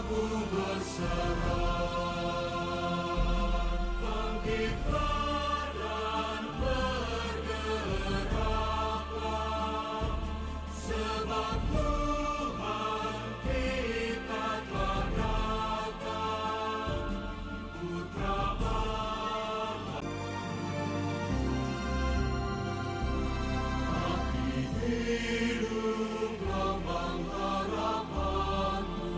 Aku berserah, bangkitlah dan bergeraklah, sebab Tuhan kita telah datang, Putra Allah. Api hidup lambang harapanmu,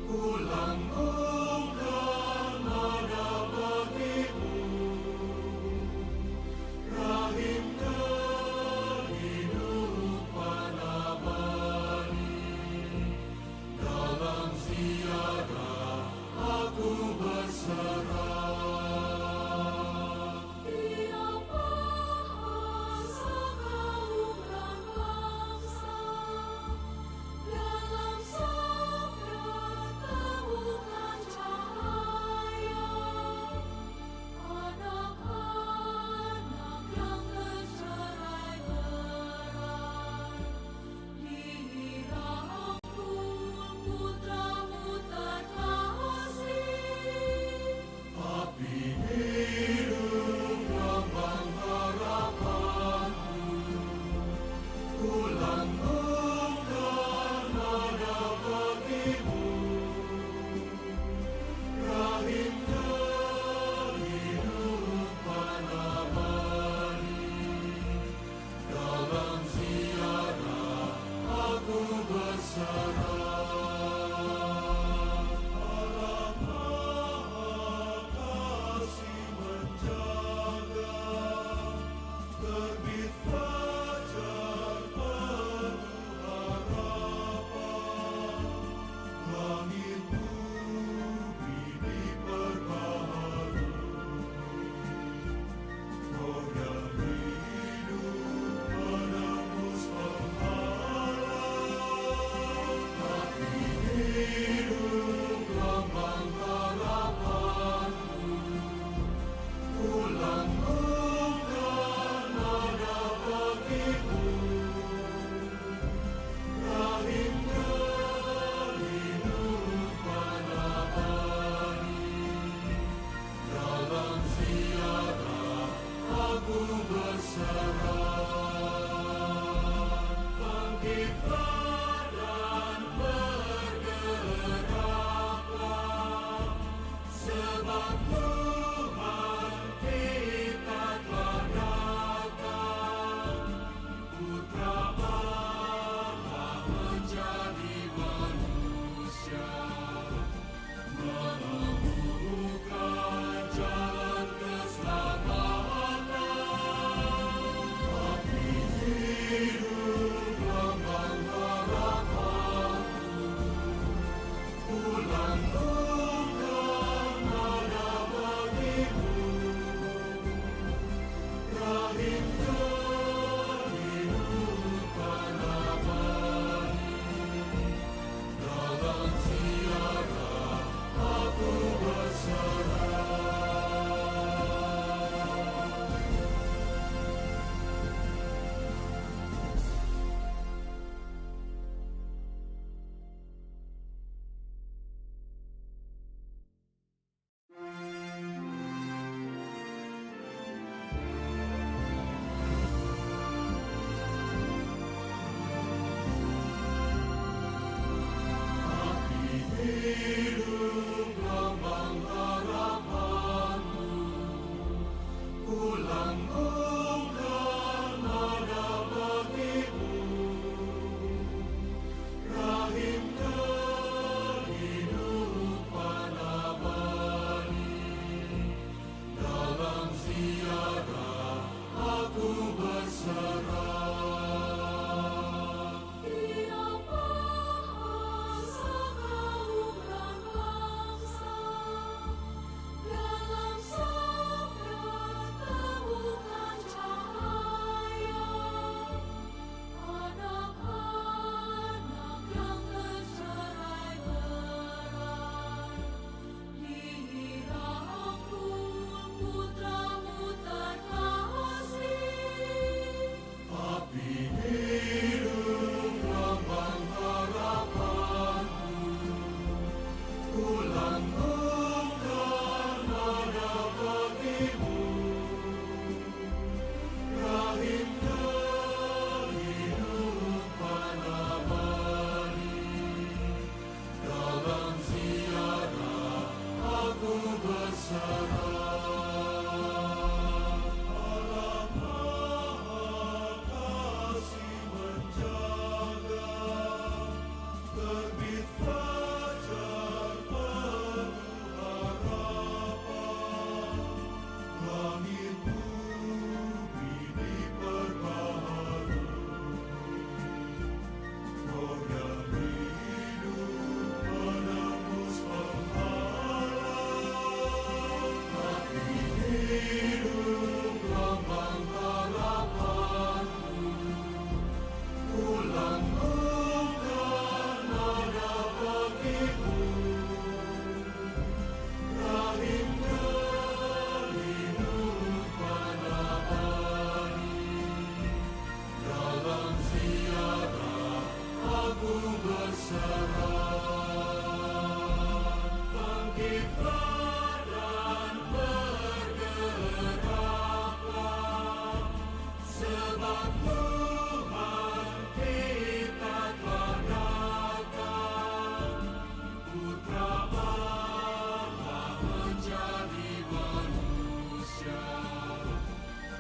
ku lambungkan nada bagimu. Bangkitlah dan bergeraklah, sebab Tuhan kita telah datang. Putra Allah menjadi manusia,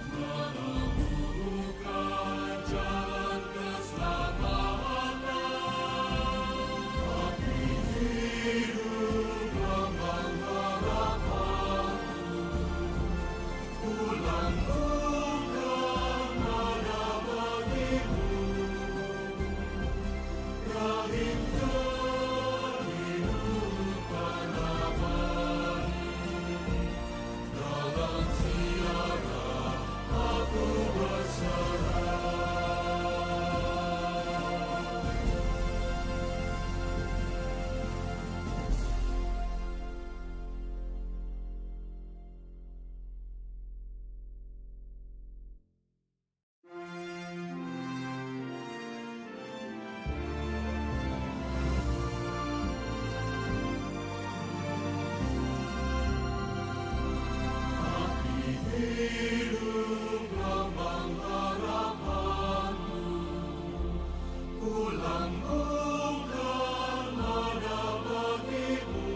membuka jalan keselamatan. Tapi hidup lambang harapanku, pulang bukan ada bagimu. Rahim kehidupan abadi, dalam ziarah aku berserah. Hidup lambang harapanku, pulang bukan ada bagimu.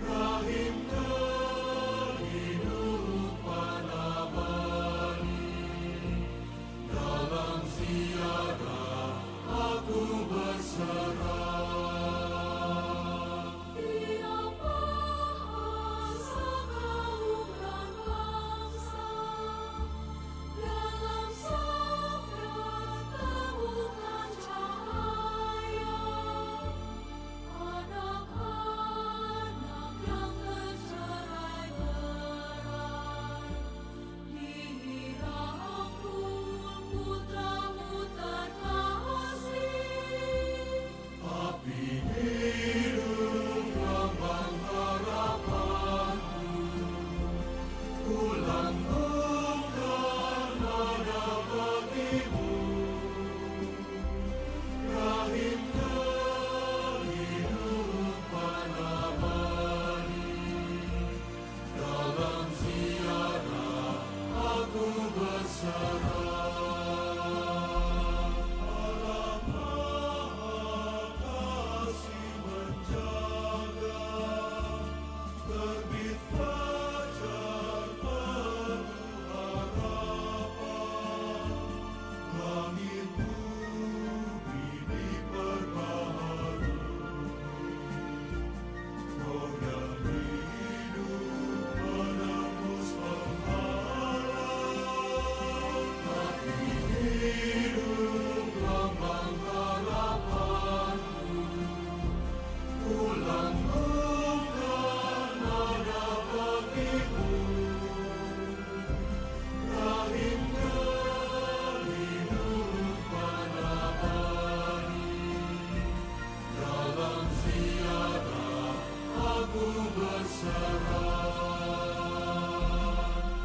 Rahim kehidupan abadi, dalam ziarah aku berserah. Hidup lambang harapanku, pulang bukan ada bagimu. Rahim kehidupan abadi, dalam ziarah aku berserah. Terbit fajar penuh harapan, langit bumi diperbaharui. Roh yang hidup menembus penghalang. Tapi hidup lambang harapanku, pulang bukan ada bagimu. Rahim kehidupan abadi, dalam ziarah aku berserah.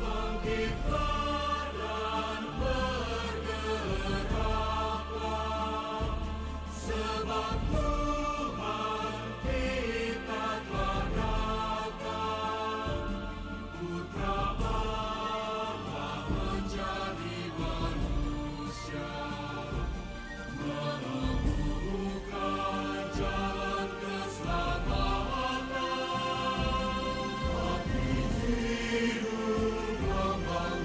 Bangkitlah dan bergeraklah, sebab Tuhan kita telah datang. Putra Allah menjadi manusia, membuka jalan keselamatan. Tapi hidup lambang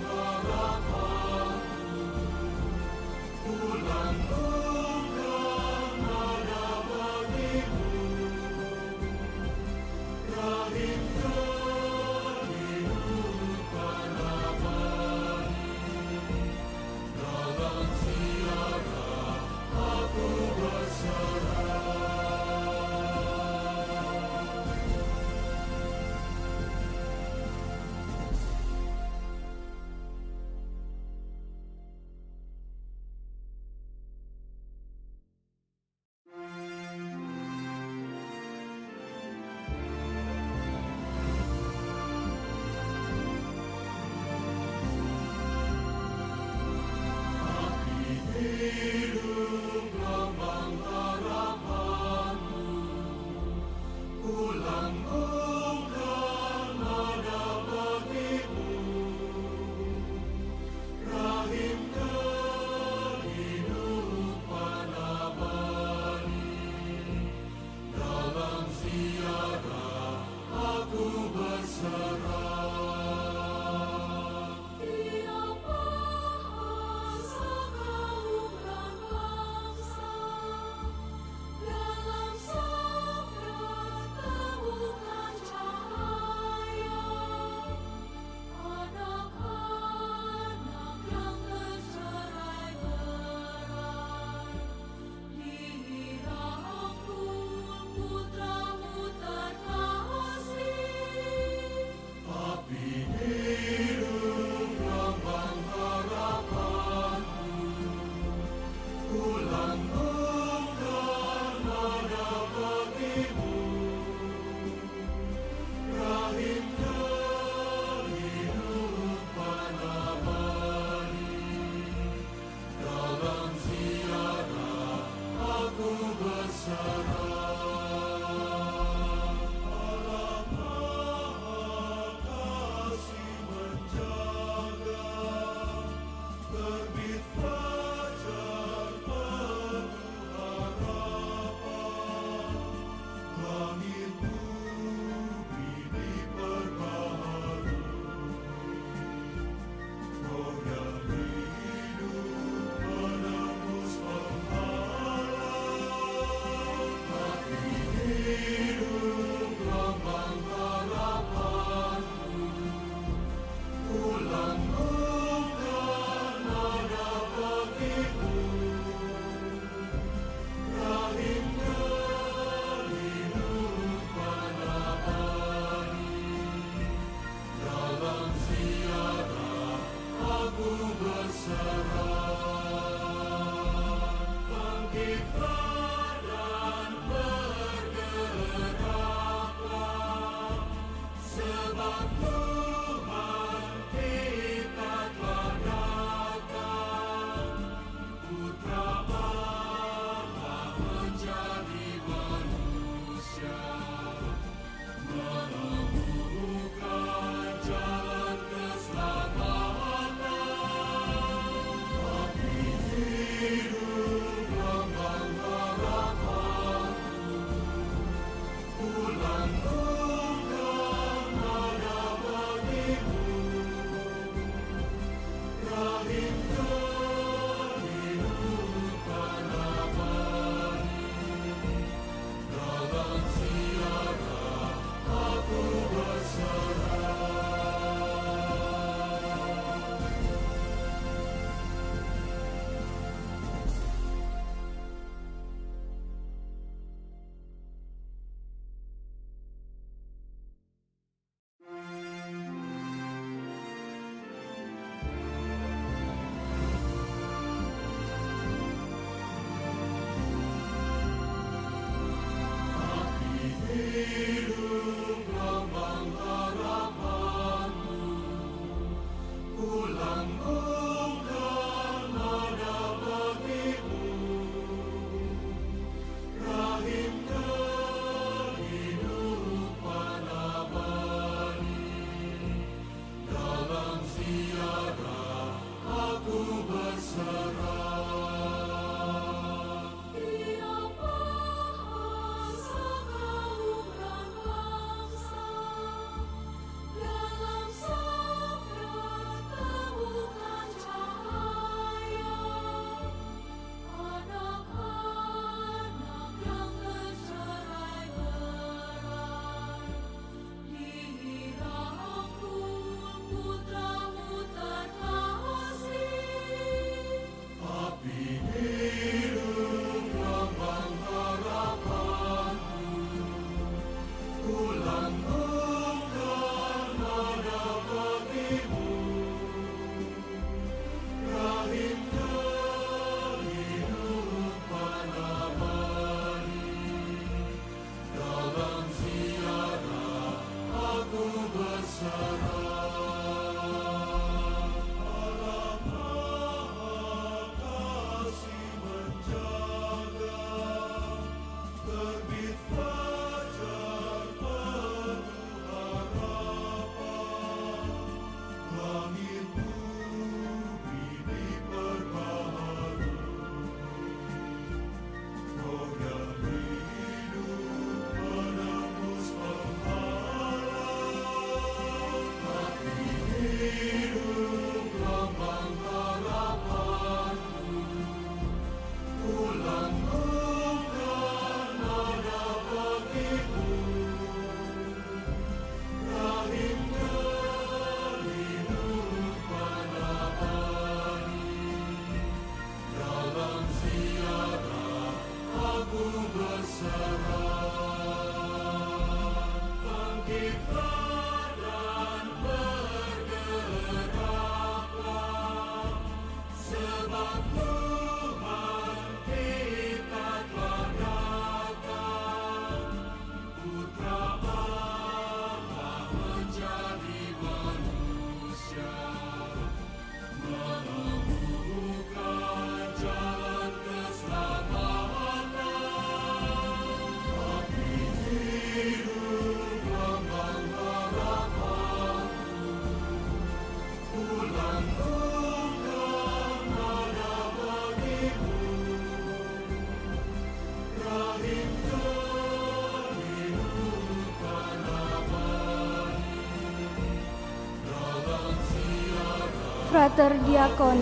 Frater Diakon,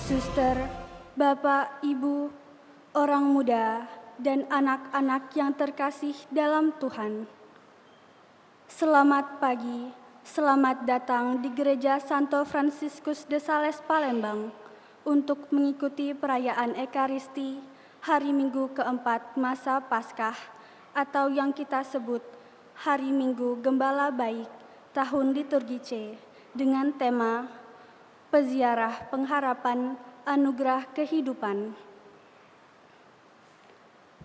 Suster, Bapak, Ibu, orang muda, dan anak-anak yang terkasih dalam Tuhan. Selamat pagi, selamat datang di Gereja Santo Fransiskus de Sales Palembang untuk mengikuti perayaan Ekaristi hari Minggu keempat masa Paskah atau yang kita sebut Hari Minggu Gembala Baik tahun liturgi C dengan tema Peziarah Pengharapan Anugerah Kehidupan.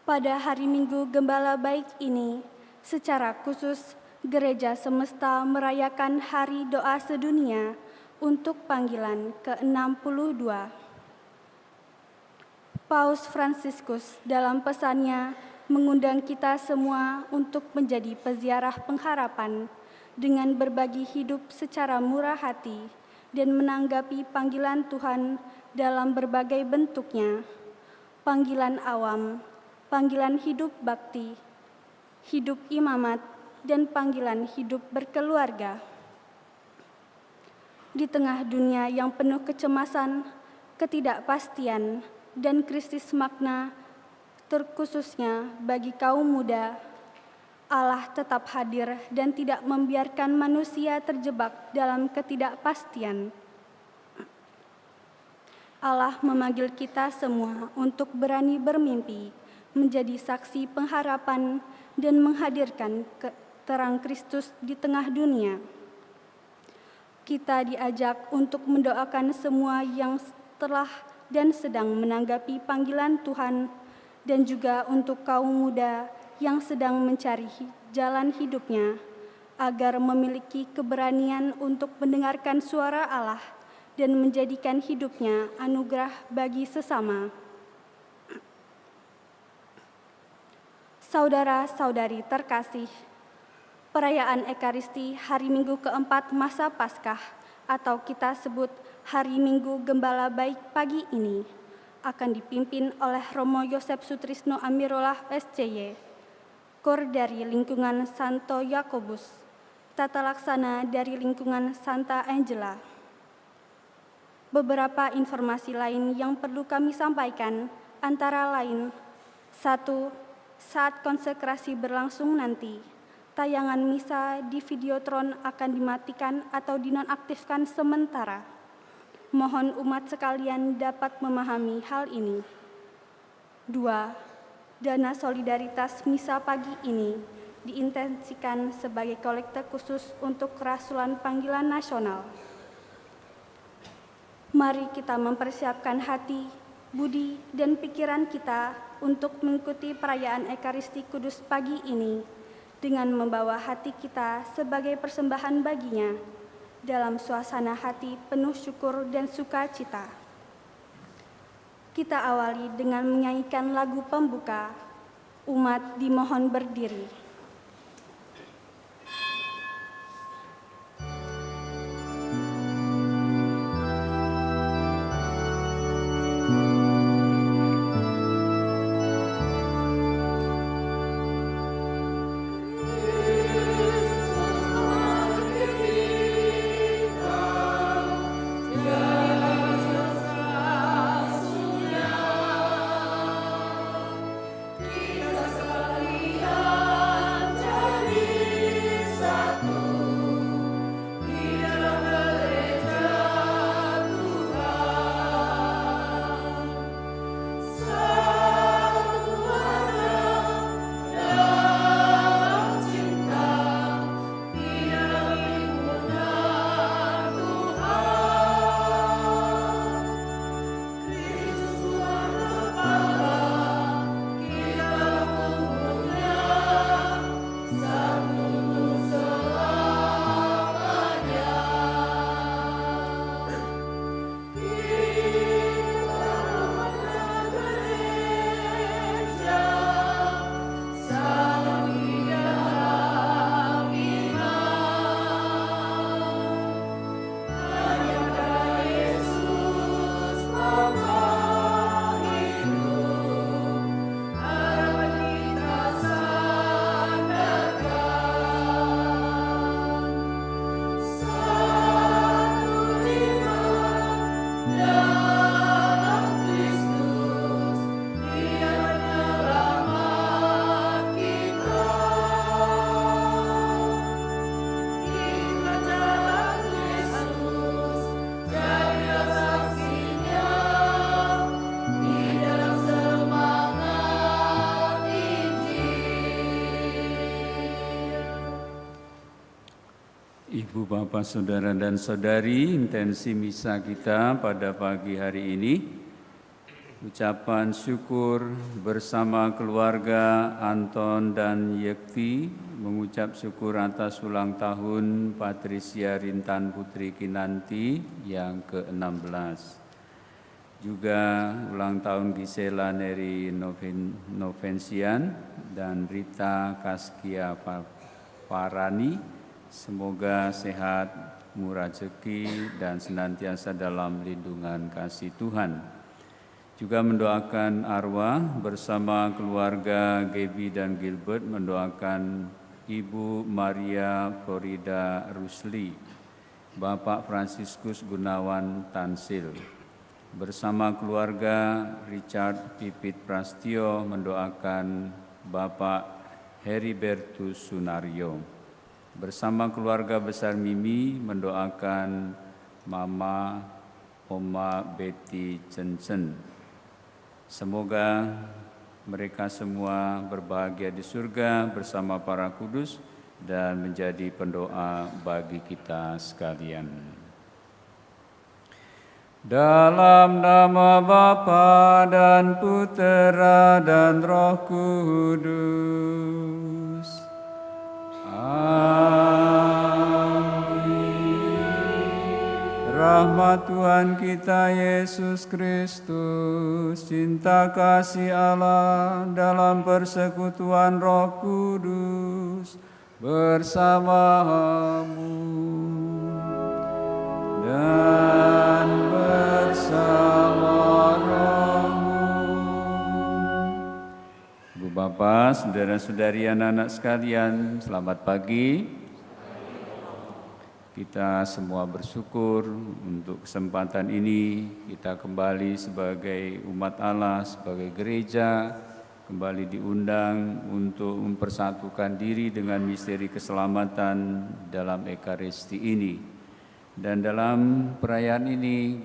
Pada hari Minggu Gembala Baik ini, secara khusus Gereja Semesta merayakan Hari Doa Sedunia untuk panggilan ke-62. Paus Fransiskus dalam pesannya mengundang kita semua untuk menjadi peziarah pengharapan dengan berbagi hidup secara murah hati dan menanggapi panggilan Tuhan dalam berbagai bentuknya, panggilan awam, panggilan hidup bakti, hidup imamat, dan panggilan hidup berkeluarga. Di tengah dunia yang penuh kecemasan, ketidakpastian, dan krisis makna, terkhususnya bagi kaum muda, Allah tetap hadir dan tidak membiarkan manusia terjebak dalam ketidakpastian. Allah memanggil kita semua untuk berani bermimpi, menjadi saksi pengharapan, dan menghadirkan terang Kristus di tengah dunia. Kita diajak untuk mendoakan semua yang telah dan sedang menanggapi panggilan Tuhan, dan juga untuk kaum muda yang sedang mencari jalan hidupnya, agar memiliki keberanian untuk mendengarkan suara Allah dan menjadikan hidupnya anugerah bagi sesama. Saudara-saudari terkasih, perayaan Ekaristi hari Minggu keempat masa Paskah atau kita sebut Hari Minggu Gembala Baik pagi ini akan dipimpin oleh Romo Yosef Sutrisno Amirullah SCY, Kor dari lingkungan Santo Yakobus, tata laksana dari lingkungan Santa Angela. Beberapa informasi lain yang perlu kami sampaikan antara lain: 1. Saat konsekrasi berlangsung nanti, tayangan misa di Videotron akan dimatikan atau dinonaktifkan sementara. Mohon umat sekalian dapat memahami hal ini. 2. Dana solidaritas misa pagi ini diintensikan sebagai kolekte khusus untuk kerasulan panggilan nasional. Mari kita mempersiapkan hati, budi, dan pikiran kita untuk mengikuti perayaan Ekaristi Kudus pagi ini dengan membawa hati kita sebagai persembahan baginya dalam suasana hati penuh syukur dan sukacita. Kita awali dengan menyanyikan lagu pembuka, Umat Dimohon Berdiri. Kita sekalian Ibu, Bapak, Saudara, dan Saudari, intensi misa kita pada pagi hari ini, ucapan syukur bersama keluarga Anton dan Yekti, mengucap syukur atas ulang tahun Patricia Rintan Putri Kinanti yang ke-16. Juga ulang tahun Gisela Neri Novensian dan Rita Kaskia Parani. Semoga sehat, murah rezeki, dan senantiasa dalam lindungan kasih Tuhan. Juga mendoakan arwah bersama keluarga Gaby dan Gilbert, mendoakan Ibu Maria Florida Rusli, Bapak Fransiskus Gunawan Tansil. Bersama keluarga Richard Pipit Prastio, mendoakan Bapak Heribertus Sunario. Bersama keluarga besar Mimi, mendoakan Mama Oma Betty Cencen. Semoga mereka semua berbahagia di surga bersama para kudus dan menjadi pendoa bagi kita sekalian. Dalam nama Bapa dan Putera dan Roh Kudus. Amin. Rahmat Tuhan kita Yesus Kristus, cinta kasih Allah dalam persekutuan Roh Kudus bersamamu dan bersama rohmu. Ibu, Bapak, saudara-saudari, anak-anak sekalian, selamat pagi. Kita semua bersyukur untuk kesempatan ini, kita kembali sebagai umat Allah, sebagai gereja, kembali diundang untuk mempersatukan diri dengan misteri keselamatan dalam Ekaristi ini. Dan dalam perayaan ini,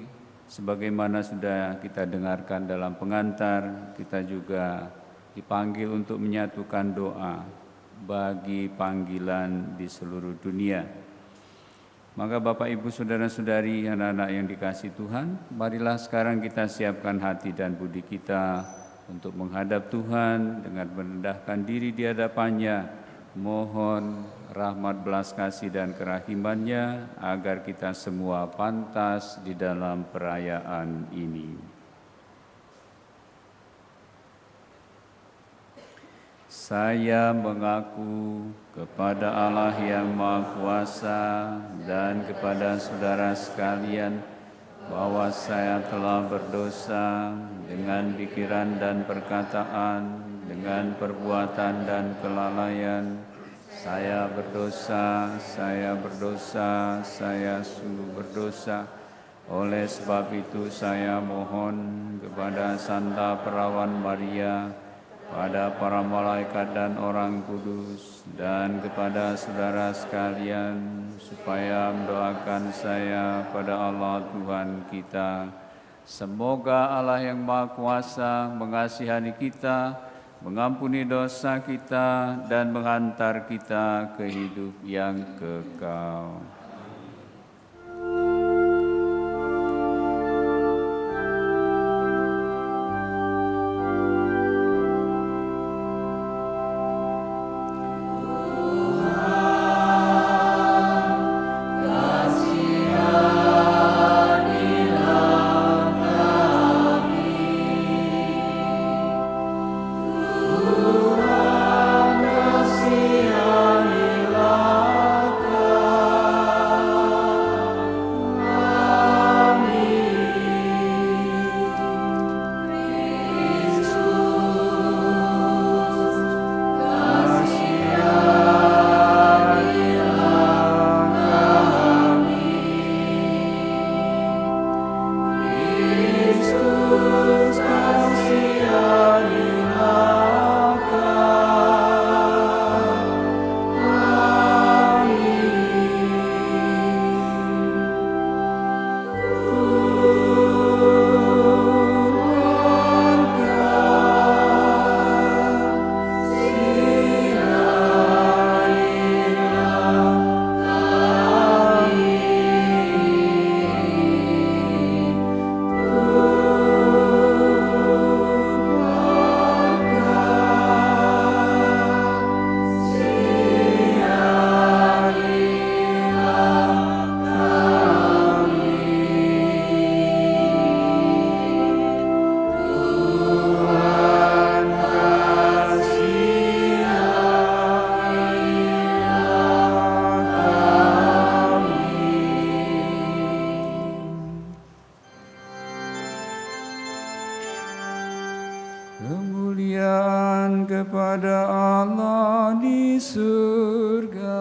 sebagaimana sudah kita dengarkan dalam pengantar, kita juga dipanggil untuk menyatukan doa bagi panggilan di seluruh dunia. Maka Bapak, Ibu, Saudara-saudari, anak-anak yang dikasihi Tuhan, marilah sekarang kita siapkan hati dan budi kita untuk menghadap Tuhan dengan merendahkan diri di hadapannya, mohon rahmat belas kasih dan kerahimannya agar kita semua pantas di dalam perayaan ini. Saya mengaku kepada Allah yang Maha Kuasa dan kepada saudara sekalian bahwa saya telah berdosa dengan pikiran dan perkataan, dengan perbuatan dan kelalaian. Saya berdosa, saya sungguh berdosa. Oleh sebab itu saya mohon kepada Santa Perawan Maria, pada para malaikat dan orang kudus, dan kepada saudara sekalian, supaya mendoakan saya pada Allah Tuhan kita. Semoga Allah yang Maha Kuasa mengasihani kita, mengampuni dosa kita, dan menghantar kita ke hidup yang kekal. Allah di surga.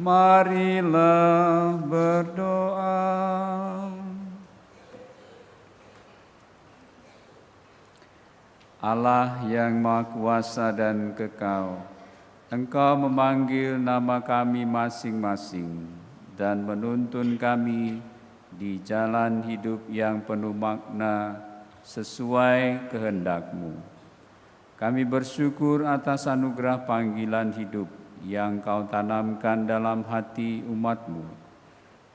Marilah berdoa. Allah yang Maha Kuasa dan Kekal, Engkau memanggil nama kami masing-masing dan menuntun kami di jalan hidup yang penuh makna sesuai kehendak-Mu. Kami bersyukur atas anugerah panggilan hidup yang Kau tanamkan dalam hati umat-Mu.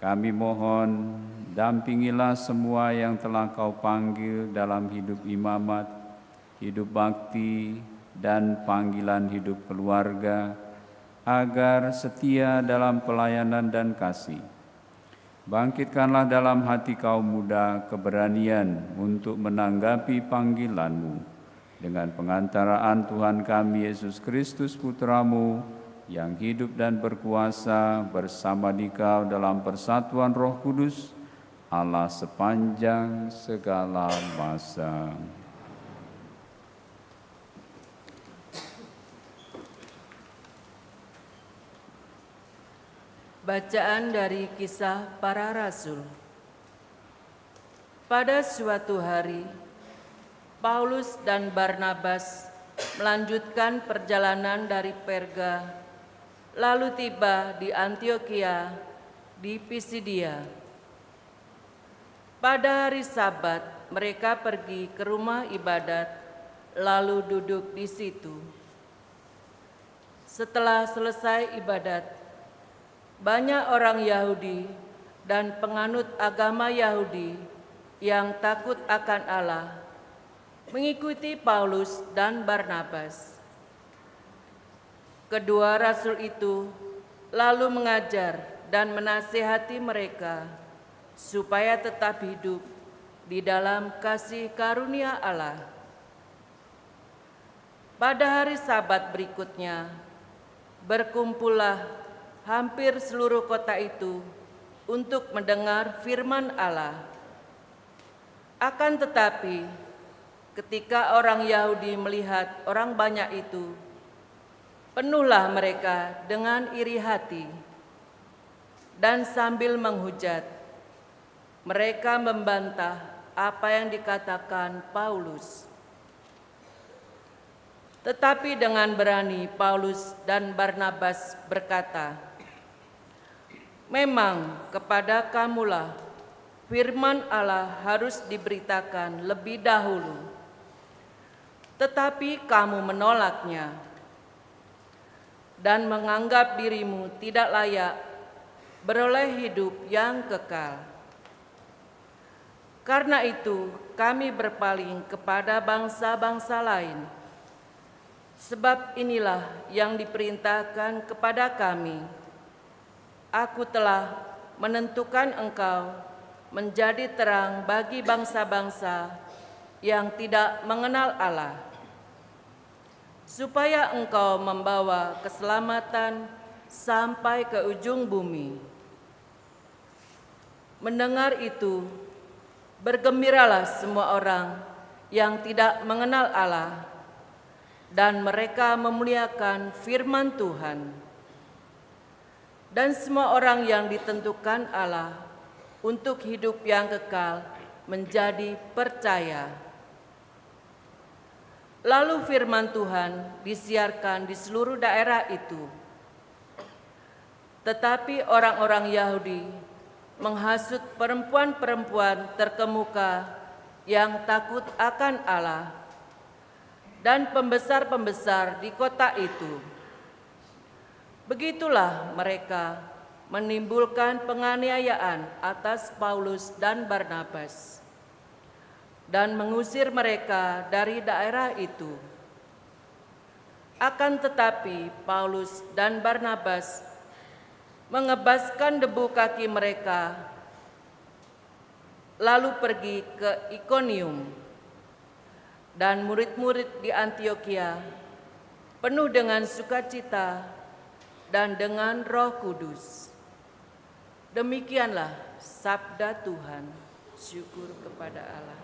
Kami mohon, dampingilah semua yang telah Kau panggil dalam hidup imamat, hidup bakti, dan panggilan hidup keluarga, agar setia dalam pelayanan dan kasih. Bangkitkanlah dalam hati kaum muda keberanian untuk menanggapi panggilan-Mu dengan pengantaraan Tuhan kami Yesus Kristus Putra-Mu, yang hidup dan berkuasa bersama Dikau dalam persatuan Roh Kudus, Allah sepanjang segala masa. Bacaan dari Kisah Para Rasul. Pada suatu hari, Paulus dan Barnabas melanjutkan perjalanan dari Perga, lalu tiba di Antiokhia di Pisidia. Pada hari Sabat, mereka pergi ke rumah ibadat, lalu duduk di situ. Setelah selesai ibadat, banyak orang Yahudi dan penganut agama Yahudi yang takut akan Allah mengikuti Paulus dan Barnabas. Kedua rasul itu lalu mengajar dan menasihati mereka supaya tetap hidup di dalam kasih karunia Allah. Pada hari Sabat berikutnya, berkumpullah hampir seluruh kota itu untuk mendengar firman Allah. Akan tetapi, ketika orang Yahudi melihat orang banyak itu, penuhlah mereka dengan iri hati, dan sambil menghujat, mereka membantah apa yang dikatakan Paulus. Tetapi dengan berani Paulus dan Barnabas berkata, "Memang kepada kamulah firman Allah harus diberitakan lebih dahulu, tetapi kamu menolaknya dan menganggap dirimu tidak layak beroleh hidup yang kekal. Karena itu kami berpaling kepada bangsa-bangsa lain, sebab inilah yang diperintahkan kepada kami. Aku telah menentukan engkau menjadi terang bagi bangsa-bangsa yang tidak mengenal Allah, supaya engkau membawa keselamatan sampai ke ujung bumi." Mendengar itu, bergembiralah semua orang yang tidak mengenal Allah, dan mereka memuliakan firman Tuhan. Dan semua orang yang ditentukan Allah untuk hidup yang kekal menjadi percaya. Lalu firman Tuhan disiarkan di seluruh daerah itu. Tetapi orang-orang Yahudi menghasut perempuan-perempuan terkemuka yang takut akan Allah dan pembesar-pembesar di kota itu. Begitulah mereka menimbulkan penganiayaan atas Paulus dan Barnabas dan mengusir mereka dari daerah itu. Akan tetapi Paulus dan Barnabas mengebaskan debu kaki mereka, lalu pergi ke Ikonium. Dan murid-murid di Antiokhia penuh dengan sukacita dan dengan Roh Kudus. Demikianlah sabda Tuhan. Syukur kepada Allah.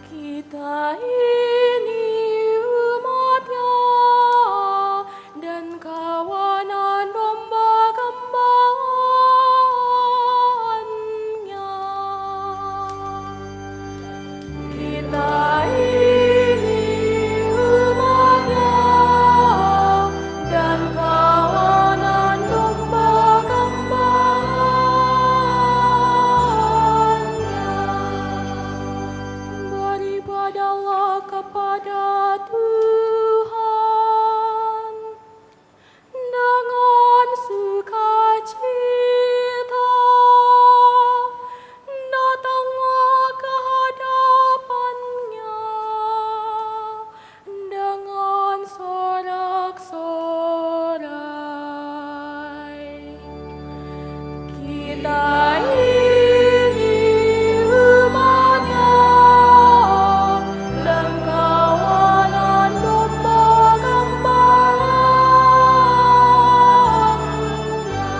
Kita ini umat-Nya dan kawanan domba-gembalaannya. Kita ini umat-Nya dan kawanan domba-gembalaannya. Beribadahlah kepada Tuhan dengan sukacita, datanglah ke hadapan-Nya dengan sorak-sorai. Kita ini umat-Nya dan kawanan domba-gembalaannya.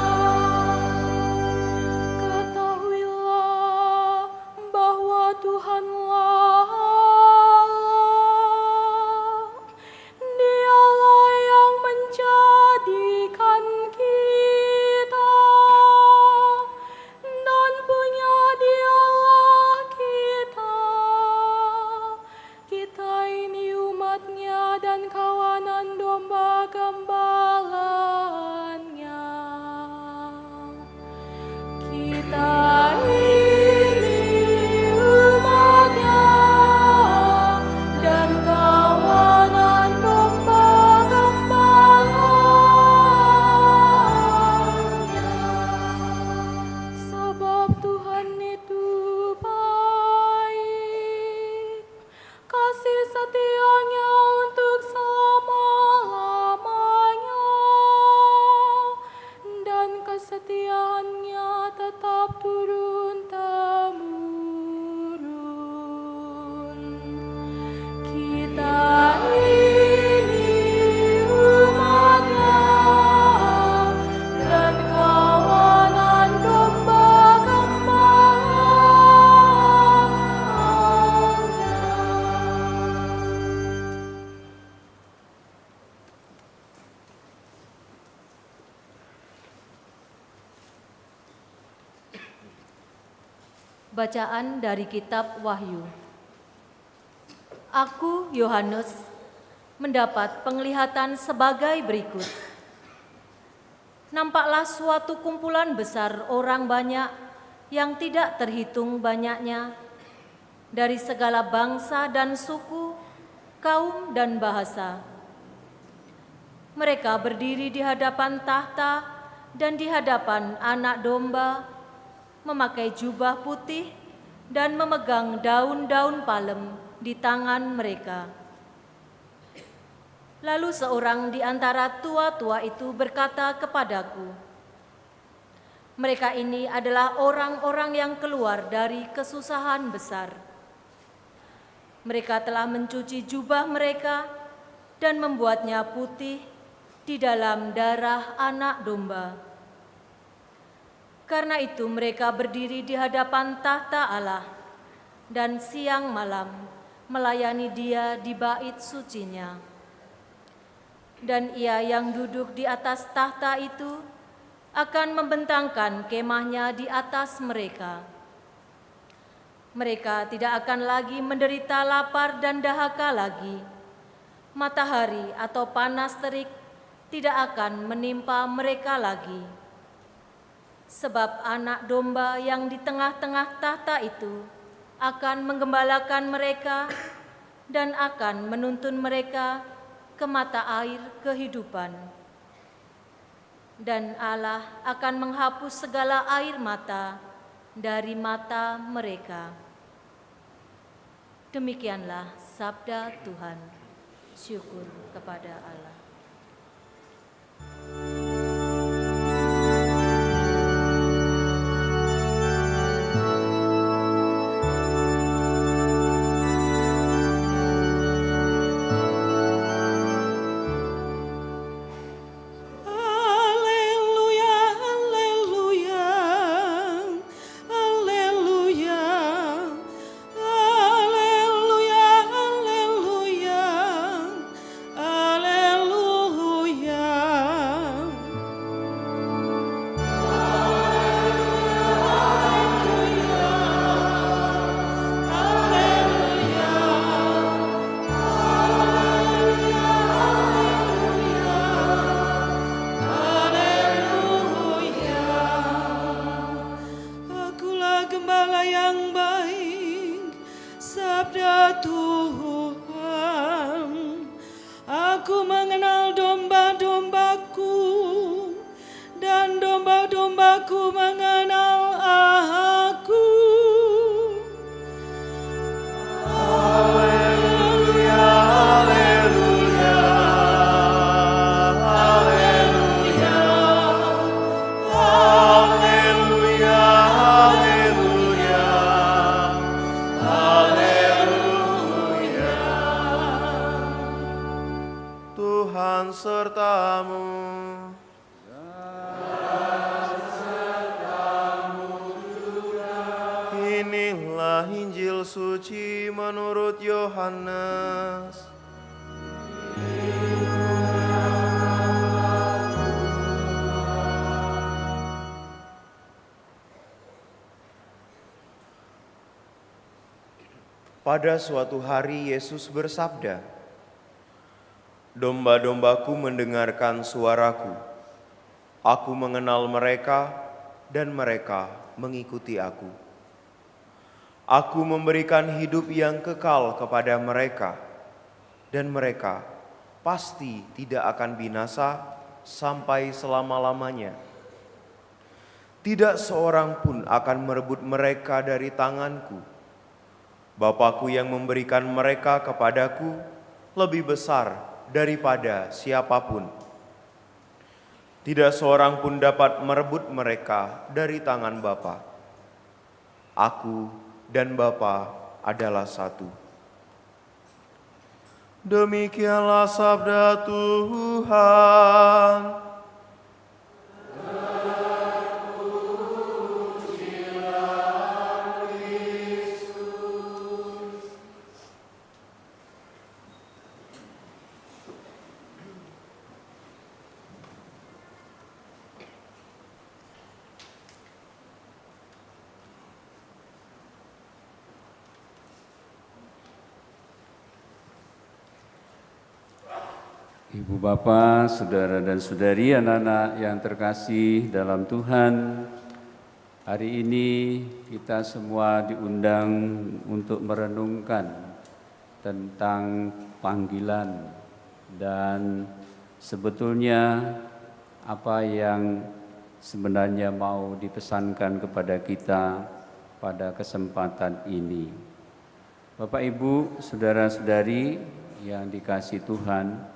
Ketahuilah bahwa Tuhanlah Allah, Dialah yang menjadikan kita tetap turun-temurun. Kita ini umatnya dan kawanan domba-gembalaannya. Bacaan dari Kitab Wahyu. Aku, Yohanes, mendapat penglihatan sebagai berikut. Nampaklah suatu kumpulan besar orang banyak yang tidak terhitung banyaknya, dari segala bangsa dan suku, kaum dan bahasa. Mereka berdiri di hadapan tahta dan di hadapan Anak Domba, memakai jubah putih dan memegang daun-daun palem di tangan mereka. Lalu seorang di antara tua-tua itu berkata kepadaku, "Mereka ini adalah orang-orang yang keluar dari kesusahan besar. Mereka telah mencuci jubah mereka dan membuatnya putih di dalam darah Anak Domba. Karena itu mereka berdiri di hadapan tahta Allah dan siang malam melayani Dia di bait sucinya. Dan Ia yang duduk di atas tahta itu akan membentangkan kemahnya di atas mereka. Mereka tidak akan lagi menderita lapar dan dahaga lagi. Matahari atau panas terik tidak akan menimpa mereka lagi. Sebab Anak Domba yang di tengah-tengah tahta itu akan menggembalakan mereka dan akan menuntun mereka ke mata air kehidupan. Dan Allah akan menghapus segala air mata dari mata mereka." Demikianlah sabda Tuhan. Syukur kepada Allah. Haleluya, haleluya, haleluya, haleluya, haleluya, haleluya. Akulah gembala yang baik, sabda Tuhan. Aku mengenal domba-dombaku, dan domba-dombaku mengenal aku. Haleluya, haleluya, haleluya, haleluya, haleluya, haleluya. Tuhan sertamu. Inilah Injil suci menurut Yohanes. Pada suatu hari Yesus bersabda, "Domba-dombaku mendengarkan suaraku. Aku mengenal mereka dan mereka mengikuti aku. Aku memberikan hidup yang kekal kepada mereka, dan mereka pasti tidak akan binasa sampai selama-lamanya. Tidak seorang pun akan merebut mereka dari tanganku. Bapakku yang memberikan mereka kepadaku lebih besar daripada siapapun. Tidak seorang pun dapat merebut mereka dari tangan Bapa. Aku dan Bapa adalah satu. Demikianlah sabda Tuhan. Ibu Bapa, saudara dan saudari, anak-anak yang terkasih dalam Tuhan, hari ini kita semua diundang untuk merenungkan tentang panggilan dan sebetulnya apa yang sebenarnya mau dipesankan kepada kita pada kesempatan ini. Bapak, Ibu, saudara-saudari yang dikasihi Tuhan,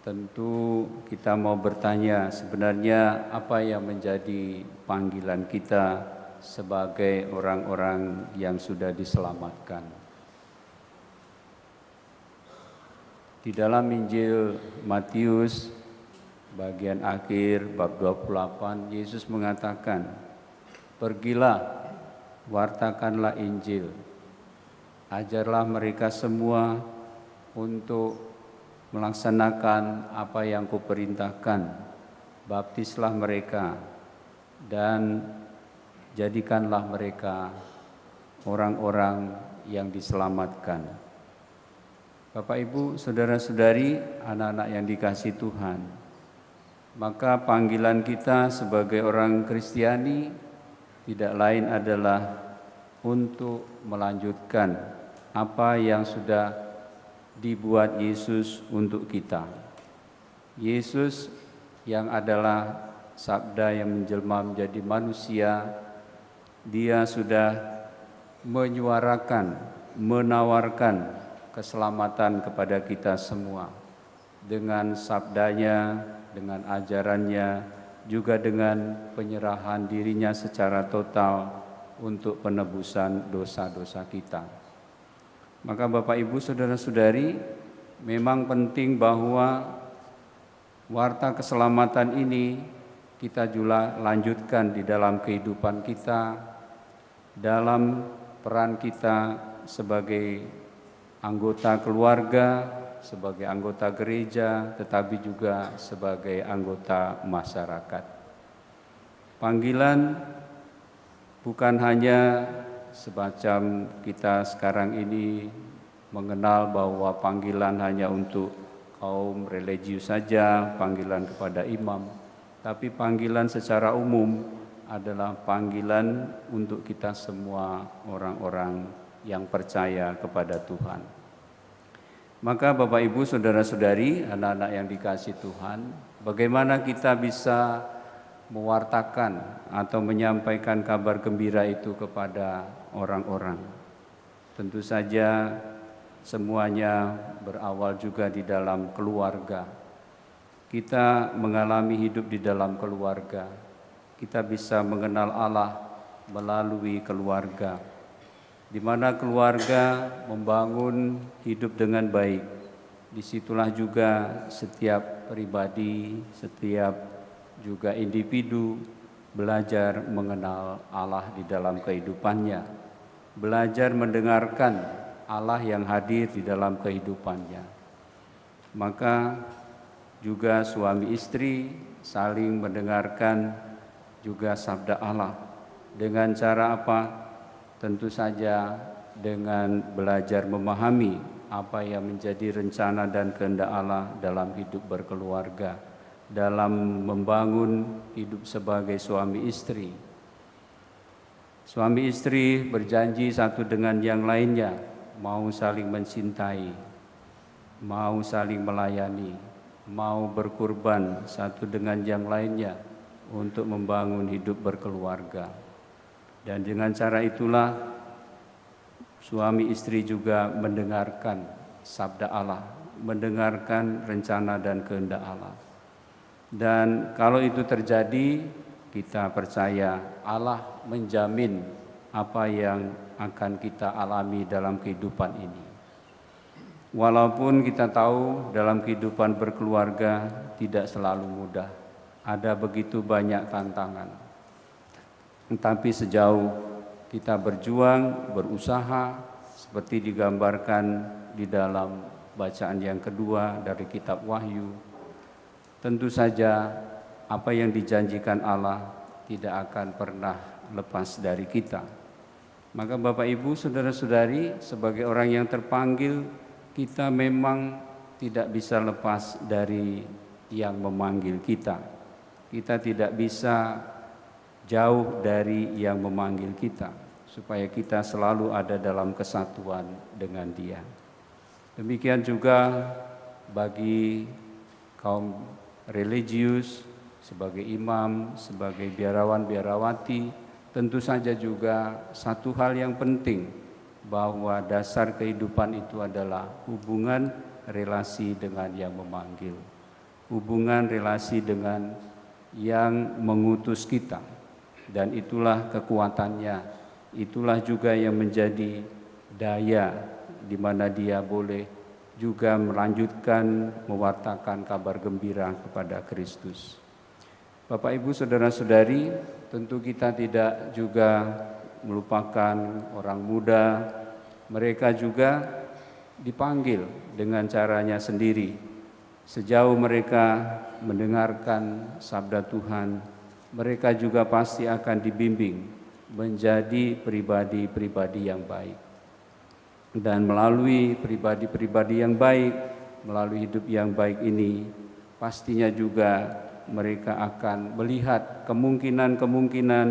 tentu kita mau bertanya sebenarnya apa yang menjadi panggilan kita sebagai orang-orang yang sudah diselamatkan. Di dalam Injil Matius bagian akhir bab 28, Yesus mengatakan, "Pergilah, wartakanlah Injil, ajarlah mereka semua untuk melaksanakan apa yang kuperintahkan, baptislah mereka dan jadikanlah mereka orang-orang yang diselamatkan." Bapak, Ibu, saudara-saudari, anak-anak yang dikasihi Tuhan, maka panggilan kita sebagai orang Kristiani tidak lain adalah untuk melanjutkan apa yang sudah dibuat Yesus untuk kita. Yesus yang adalah sabda yang menjelma menjadi manusia, dia sudah menyuarakan, menawarkan keselamatan kepada kita semua dengan sabdanya, dengan ajarannya, juga dengan penyerahan dirinya secara total untuk penebusan dosa-dosa kita. Maka Bapak, Ibu, saudara-saudari, memang penting bahwa warta keselamatan ini kita juga lanjutkan di dalam kehidupan kita, dalam peran kita sebagai anggota keluarga, sebagai anggota gereja, tetapi juga sebagai anggota masyarakat. Panggilan bukan hanya semacam kita sekarang ini mengenal bahwa panggilan hanya untuk kaum religius saja, panggilan kepada imam, tapi panggilan secara umum adalah panggilan untuk kita semua orang-orang yang percaya kepada Tuhan. Maka Bapak, Ibu, saudara-saudari, anak-anak yang dikasihi Tuhan, bagaimana kita bisa mewartakan atau menyampaikan kabar gembira itu kepada orang-orang? Tentu saja semuanya berawal juga di dalam keluarga. Kita mengalami hidup di dalam keluarga. Kita bisa mengenal Allah melalui keluarga, di mana keluarga membangun hidup dengan baik. Disitulah juga setiap pribadi, setiap juga individu belajar mengenal Allah di dalam kehidupannya, belajar mendengarkan Allah yang hadir di dalam kehidupannya. Maka juga suami istri saling mendengarkan juga sabda Allah. Dengan cara apa? Tentu saja dengan belajar memahami apa yang menjadi rencana dan kehendak Allah dalam hidup berkeluarga, dalam membangun hidup sebagai suami istri. Suami istri berjanji satu dengan yang lainnya, mau saling mencintai, mau saling melayani, mau berkorban satu dengan yang lainnya untuk membangun hidup berkeluarga. Dan dengan cara itulah suami istri juga mendengarkan sabda Allah, mendengarkan rencana dan kehendak Allah. Dan kalau itu terjadi, kita percaya Allah menjamin apa yang akan kita alami dalam kehidupan ini. Walaupun kita tahu dalam kehidupan berkeluarga tidak selalu mudah, ada begitu banyak tantangan. Tetapi sejauh kita berjuang, berusaha, seperti digambarkan di dalam bacaan yang kedua dari kitab Wahyu, tentu saja apa yang dijanjikan Allah tidak akan pernah lepas dari kita. Maka Bapak Ibu, saudara-saudari, sebagai orang yang terpanggil, kita memang tidak bisa lepas dari yang memanggil kita. Kita tidak bisa jauh dari yang memanggil kita, supaya kita selalu ada dalam kesatuan dengan Dia. Demikian juga bagi kaum religius, sebagai imam, sebagai biarawan-biarawati, tentu saja juga satu hal yang penting, bahwa dasar kehidupan itu adalah hubungan relasi dengan yang memanggil, hubungan relasi dengan yang mengutus kita, dan itulah kekuatannya, itulah juga yang menjadi daya di mana Dia boleh juga melanjutkan mewartakan kabar gembira kepada Kristus. Bapak Ibu saudara-saudari, tentu kita tidak juga melupakan orang muda. Mereka juga dipanggil dengan caranya sendiri. Sejauh mereka mendengarkan sabda Tuhan, mereka juga pasti akan dibimbing menjadi pribadi-pribadi yang baik. Dan melalui pribadi-pribadi yang baik, melalui hidup yang baik ini, pastinya juga mereka akan melihat kemungkinan-kemungkinan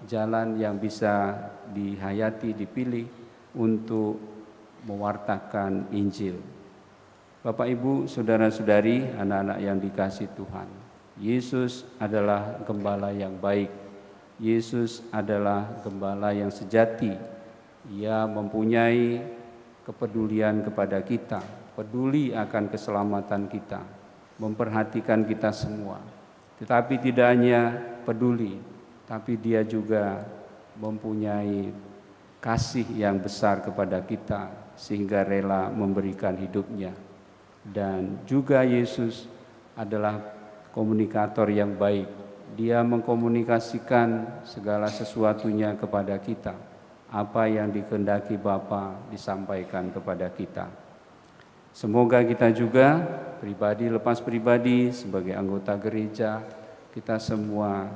jalan yang bisa dihayati, dipilih untuk mewartakan Injil. Bapak Ibu, saudara-saudari, anak-anak yang dikasihi Tuhan, Yesus adalah gembala yang baik. Yesus adalah gembala yang sejati. Ia mempunyai kepedulian kepada kita, peduli akan keselamatan kita, memperhatikan kita semua. Tetapi tidak hanya peduli, tapi Dia juga mempunyai kasih yang besar kepada kita, sehingga rela memberikan hidupnya. Dan juga Yesus adalah komunikator yang baik. Dia mengkomunikasikan segala sesuatunya kepada kita. Apa yang dikehendaki Bapa disampaikan kepada kita. Semoga kita juga pribadi lepas pribadi sebagai anggota gereja, kita semua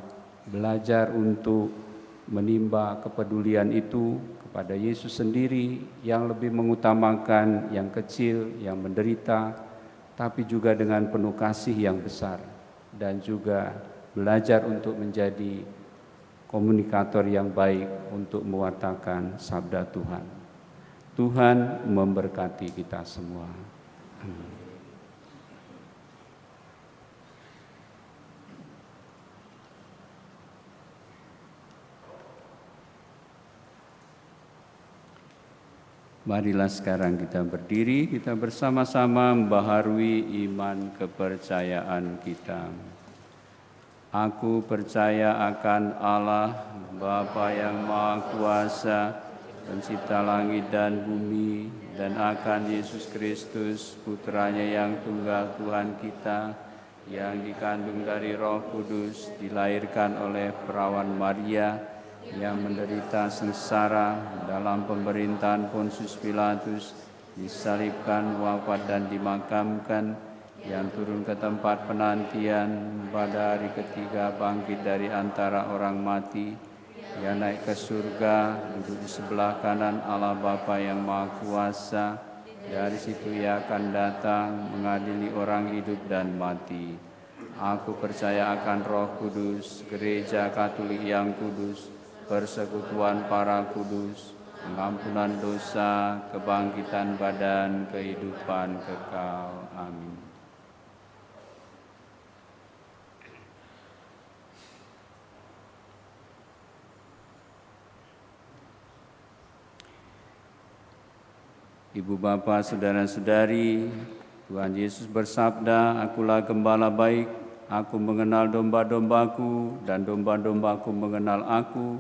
belajar untuk menimba kepedulian itu kepada Yesus sendiri, yang lebih mengutamakan yang kecil, yang menderita, tapi juga dengan penuh kasih yang besar, dan juga belajar untuk menjadi komunikator yang baik untuk mewartakan sabda Tuhan. Tuhan memberkati kita semua. Amin. Marilah sekarang kita berdiri, kita bersama-sama membaharui iman kepercayaan kita. Aku percaya akan Allah, Bapa yang Maha Kuasa, Pencipta langit dan bumi, dan akan Yesus Kristus, Putranya yang tunggal Tuhan kita, yang dikandung dari Roh Kudus, dilahirkan oleh perawan Maria, yang menderita sengsara dalam pemerintahan Pontius Pilatus, disalibkan, wafat dan dimakamkan, yang turun ke tempat penantian, pada hari ketiga bangkit dari antara orang mati, yang naik ke surga, duduk di sebelah kanan Allah Bapa yang Maha Kuasa. Dari situ Ia akan datang mengadili orang hidup dan mati. Aku percaya akan Roh Kudus, Gereja Katolik yang kudus, persekutuan para kudus, pengampunan dosa, kebangkitan badan, kehidupan kekal. Amin. Ibu bapa, saudara-saudari, Tuhan Yesus bersabda, "Akulah gembala baik, Aku mengenal domba-dombaku dan domba-dombaku mengenal aku.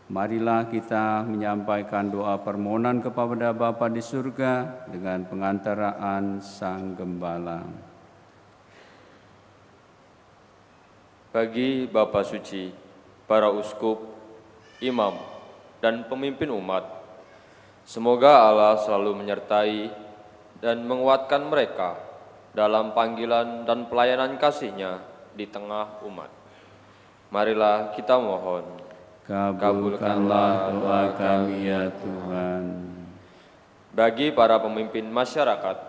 Marilah kita menyampaikan doa permohonan kepada Bapa di surga dengan pengantaraan Sang Gembala. Bagi Bapa Suci, para uskup, imam, dan pemimpin umat, semoga Allah selalu menyertai dan menguatkan mereka dalam panggilan dan pelayanan kasih-Nya di tengah umat. Marilah kita mohon. Kabulkanlah doa kami ya Tuhan. Bagi para pemimpin masyarakat,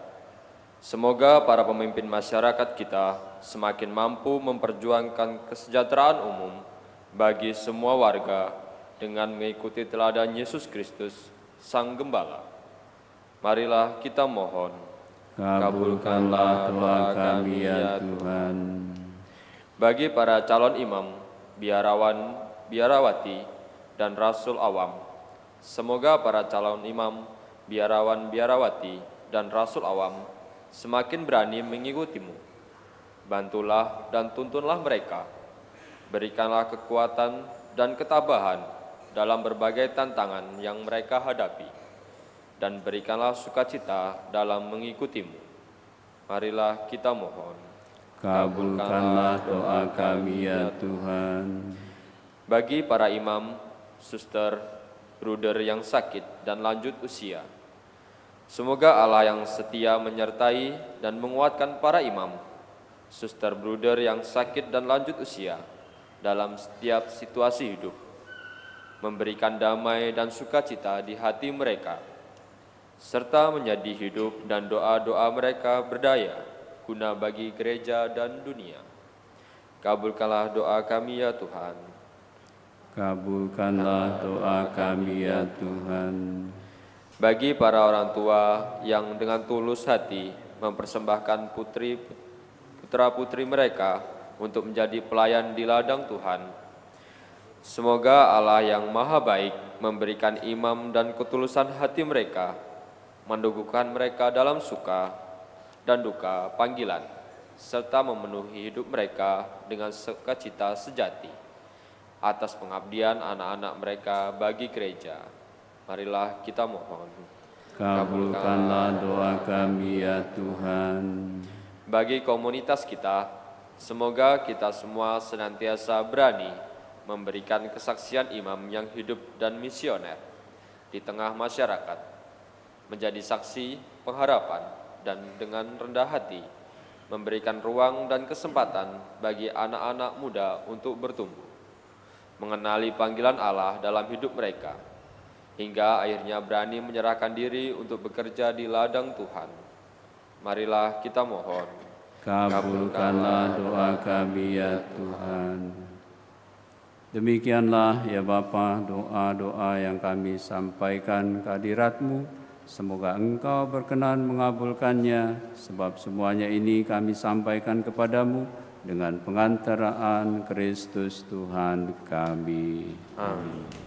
semoga para pemimpin masyarakat kita semakin mampu memperjuangkan kesejahteraan umum bagi semua warga dengan mengikuti teladan Yesus Kristus, Sang Gembala. Marilah kita mohon. Kabulkanlah doa kami ya Tuhan. Bagi para calon imam, biarawan, biarawati, dan rasul awam, semoga para calon imam, biarawan, biarawati, dan rasul awam semakin berani mengikutimu. Bantulah dan tuntunlah mereka. Berikanlah kekuatan dan ketabahan dalam berbagai tantangan yang mereka hadapi, dan berikanlah sukacita dalam mengikutimu. Marilah kita mohon. Kabulkanlah doa kami ya Tuhan. Bagi para imam, suster, bruder yang sakit dan lanjut usia, semoga Allah yang setia menyertai dan menguatkan para imam, suster, bruder yang sakit dan lanjut usia dalam setiap situasi hidup, memberikan damai dan sukacita di hati mereka, serta menjadi hidup dan doa-doa mereka berdaya guna bagi gereja dan dunia. Kabulkanlah doa kami ya Tuhan. Kabulkanlah doa kami ya Tuhan. Bagi para orang tua yang dengan tulus hati mempersembahkan putra-putri mereka untuk menjadi pelayan di ladang Tuhan, semoga Allah yang Maha Baik memberikan imam dan ketulusan hati mereka, mendugukan mereka dalam suka dan duka panggilan, serta memenuhi hidup mereka dengan sukacita sejati atas pengabdian anak-anak mereka bagi gereja. Marilah kita mohon. Kabulkanlah doa kami ya Tuhan. Bagi komunitas kita, semoga kita semua senantiasa berani memberikan kesaksian imam yang hidup dan misioner di tengah masyarakat, menjadi saksi pengharapan dan dengan rendah hati memberikan ruang dan kesempatan bagi anak-anak muda untuk bertumbuh, mengenali panggilan Allah dalam hidup mereka, hingga akhirnya berani menyerahkan diri untuk bekerja di ladang Tuhan. Marilah kita mohon. Kabulkanlah doa kami ya Tuhan. Demikianlah ya Bapa doa-doa yang kami sampaikan ke hadirat-Mu. Semoga Engkau berkenan mengabulkannya, sebab semuanya ini kami sampaikan kepadamu dengan pengantaraan Kristus Tuhan kami. Amin.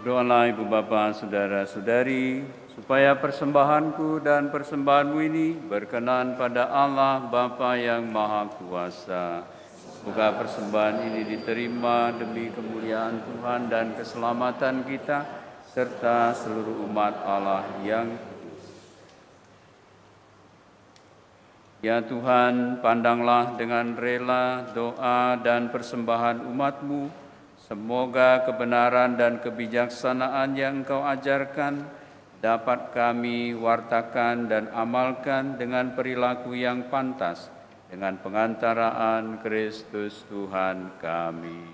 Berdoalah Ibu Bapa, Saudara-saudari, supaya persembahanku dan persembahanmu ini berkenan pada Allah Bapa yang Maha Kuasa. Semoga persembahan ini diterima demi kemuliaan Tuhan dan keselamatan kita, serta seluruh umat Allah yang kudus. Ya Tuhan, pandanglah dengan rela doa dan persembahan umat-Mu. Semoga kebenaran dan kebijaksanaan yang Engkau ajarkan dapat kami wartakan dan amalkan dengan perilaku yang pantas dengan pengantaraan Kristus Tuhan kami.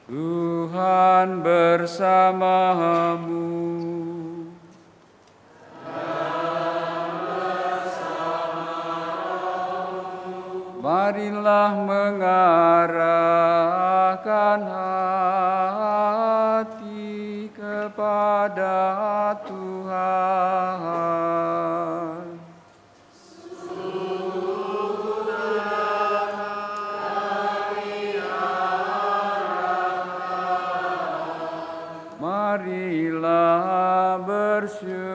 Tuhan bersamamu. Marilah mengarahkan hati kepada Tuhan. Marilah bersyukur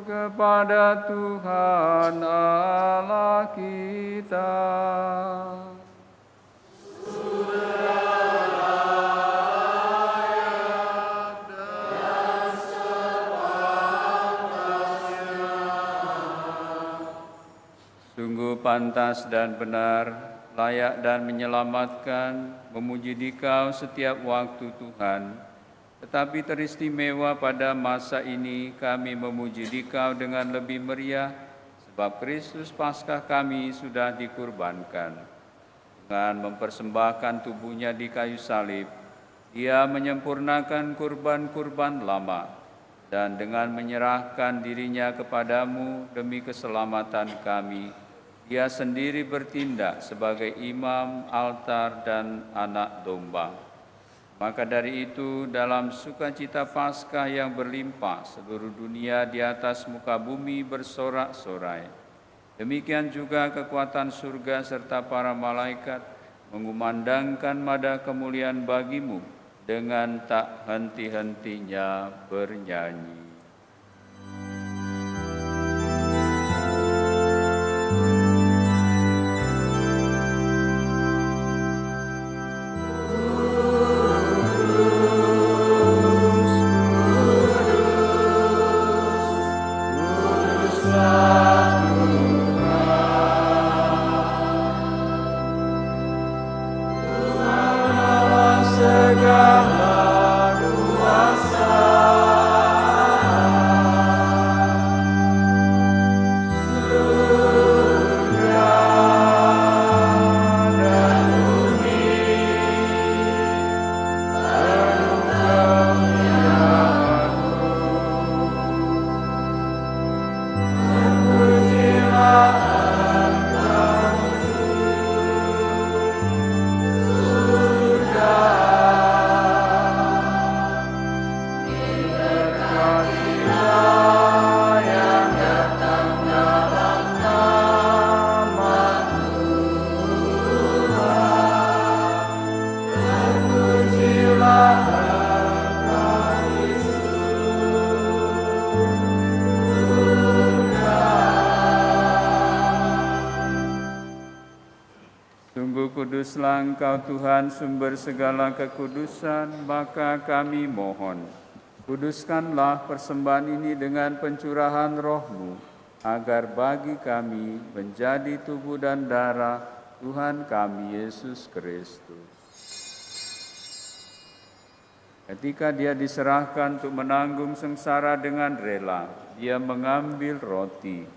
kepada Tuhan Allah kita. Sungguh pantas dan benar, layak dan menyelamatkan, memuji Dikau setiap waktu Tuhan. Tetapi teristimewa pada masa ini kami memuji Dikau dengan lebih meriah, sebab Kristus Paskah kami sudah dikurbankan. Dengan mempersembahkan tubuhnya di kayu salib, Dia menyempurnakan kurban-kurban lama, dan dengan menyerahkan dirinya kepadamu demi keselamatan kami, Dia sendiri bertindak sebagai imam, altar, dan anak domba. Maka dari itu, dalam sukacita Paskah yang berlimpah, seluruh dunia di atas muka bumi bersorak-sorai. Demikian juga kekuatan surga serta para malaikat mengumandangkan nada kemuliaan bagimu dengan tak henti-hentinya bernyanyi. Kuduslah Engkau Tuhan, sumber segala kekudusan, maka kami mohon, kuduskanlah persembahan ini dengan pencurahan roh-Mu, agar bagi kami menjadi tubuh dan darah Tuhan kami Yesus Kristus. Ketika Dia diserahkan untuk menanggung sengsara dengan rela, Dia mengambil roti,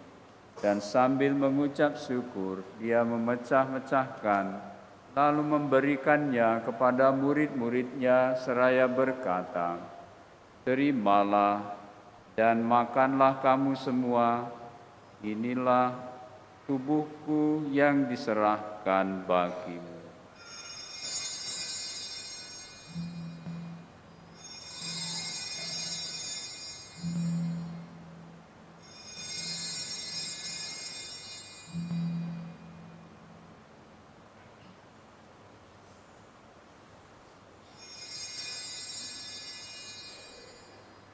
dan sambil mengucap syukur, Dia memecah-mecahkan, lalu memberikannya kepada murid-murid-Nya seraya berkata, "Terimalah dan makanlah kamu semua, inilah tubuhku yang diserahkan bagimu."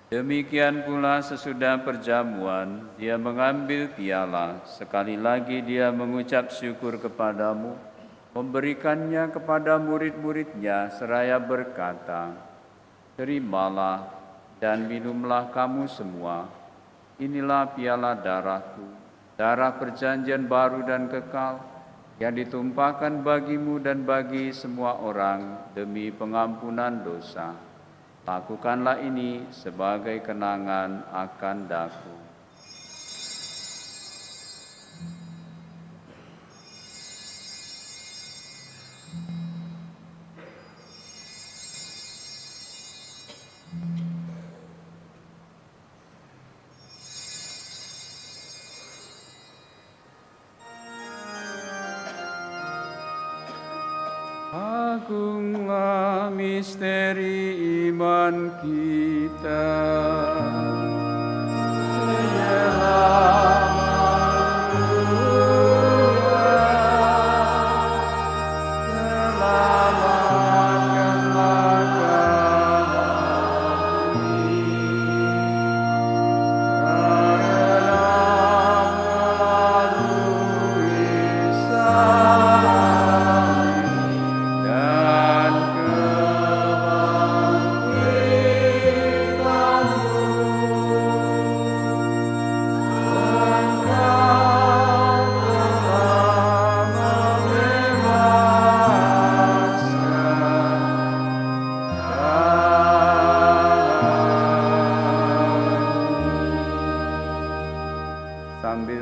Demikian pula sesudah perjamuan, dia mengambil piala, sekali lagi dia mengucap syukur kepadamu, memberikannya kepada murid-muridnya, seraya berkata, "Terimalah dan minumlah kamu semua, inilah piala darahku, darah perjanjian baru dan kekal, yang ditumpahkan bagimu dan bagi semua orang demi pengampunan dosa. Lakukanlah ini sebagai kenangan akan daku." Agunglah misteri iman kita.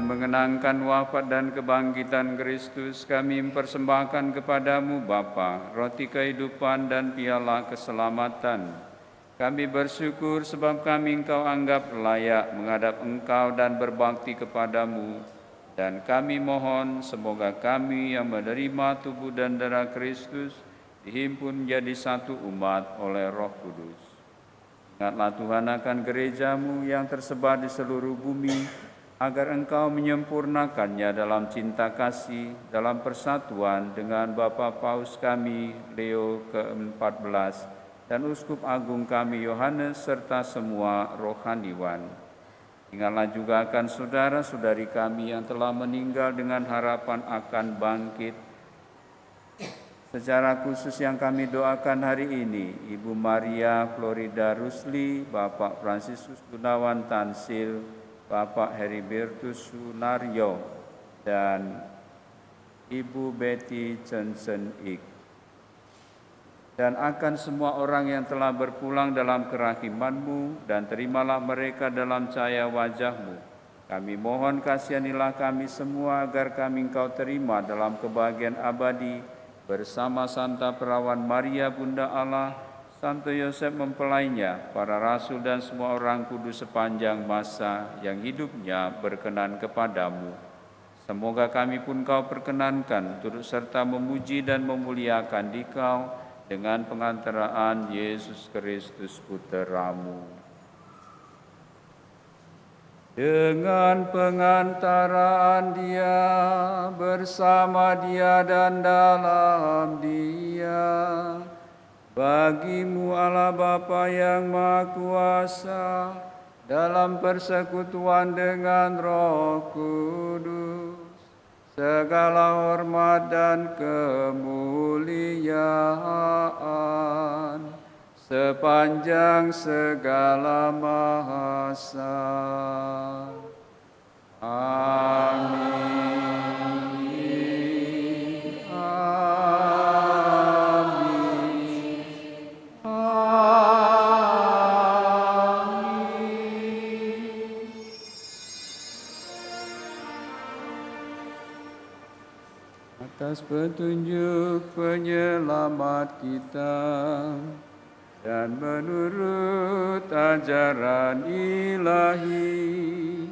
Mengenangkan wafat dan kebangkitan Kristus, kami mempersembahkan kepadamu Bapa, roti kehidupan dan piala keselamatan. Kami bersyukur sebab kami Engkau anggap layak menghadap Engkau dan berbakti kepadamu. Dan kami mohon semoga kami yang menerima tubuh dan darah Kristus dihimpun menjadi satu umat oleh Roh Kudus. Ingatlah Tuhan akan gerejamu yang tersebar di seluruh bumi, agar Engkau menyempurnakannya dalam cinta kasih, dalam persatuan dengan Bapa Paus kami, Leo ke-14, dan Uskup Agung kami, Yohanes, serta semua rohaniwan. Ingatlah juga akan saudara-saudari kami yang telah meninggal dengan harapan akan bangkit. Secara khusus yang kami doakan hari ini, Ibu Maria Florida Rusli, Bapak Fransiskus Gunawan Tansil, Bapak Heribertus Sunario, dan Ibu Betty Johnson-Ik. Dan akan semua orang yang telah berpulang dalam kerahiman-Mu, dan terimalah mereka dalam cahaya wajah-Mu. Kami mohon kasihanilah kami semua agar kami Engkau terima dalam kebahagiaan abadi bersama Santa Perawan Maria Bunda Allah, Santo Yosef mempelainya, para rasul dan semua orang kudus sepanjang masa yang hidupnya berkenan kepadamu. Semoga kami pun Kau perkenankan turut serta memuji dan memuliakan Dikau dengan pengantaraan Yesus Kristus Putra-Mu. Dengan pengantaraan Dia, bersama Dia dan dalam Dia, bagi-Mu Allah Bapa yang Maha Kuasa, dalam persekutuan dengan Roh Kudus, segala hormat dan kemuliaan sepanjang segala masa. Amin. Atas petunjuk penyelamat kita dan menurut ajaran ilahi,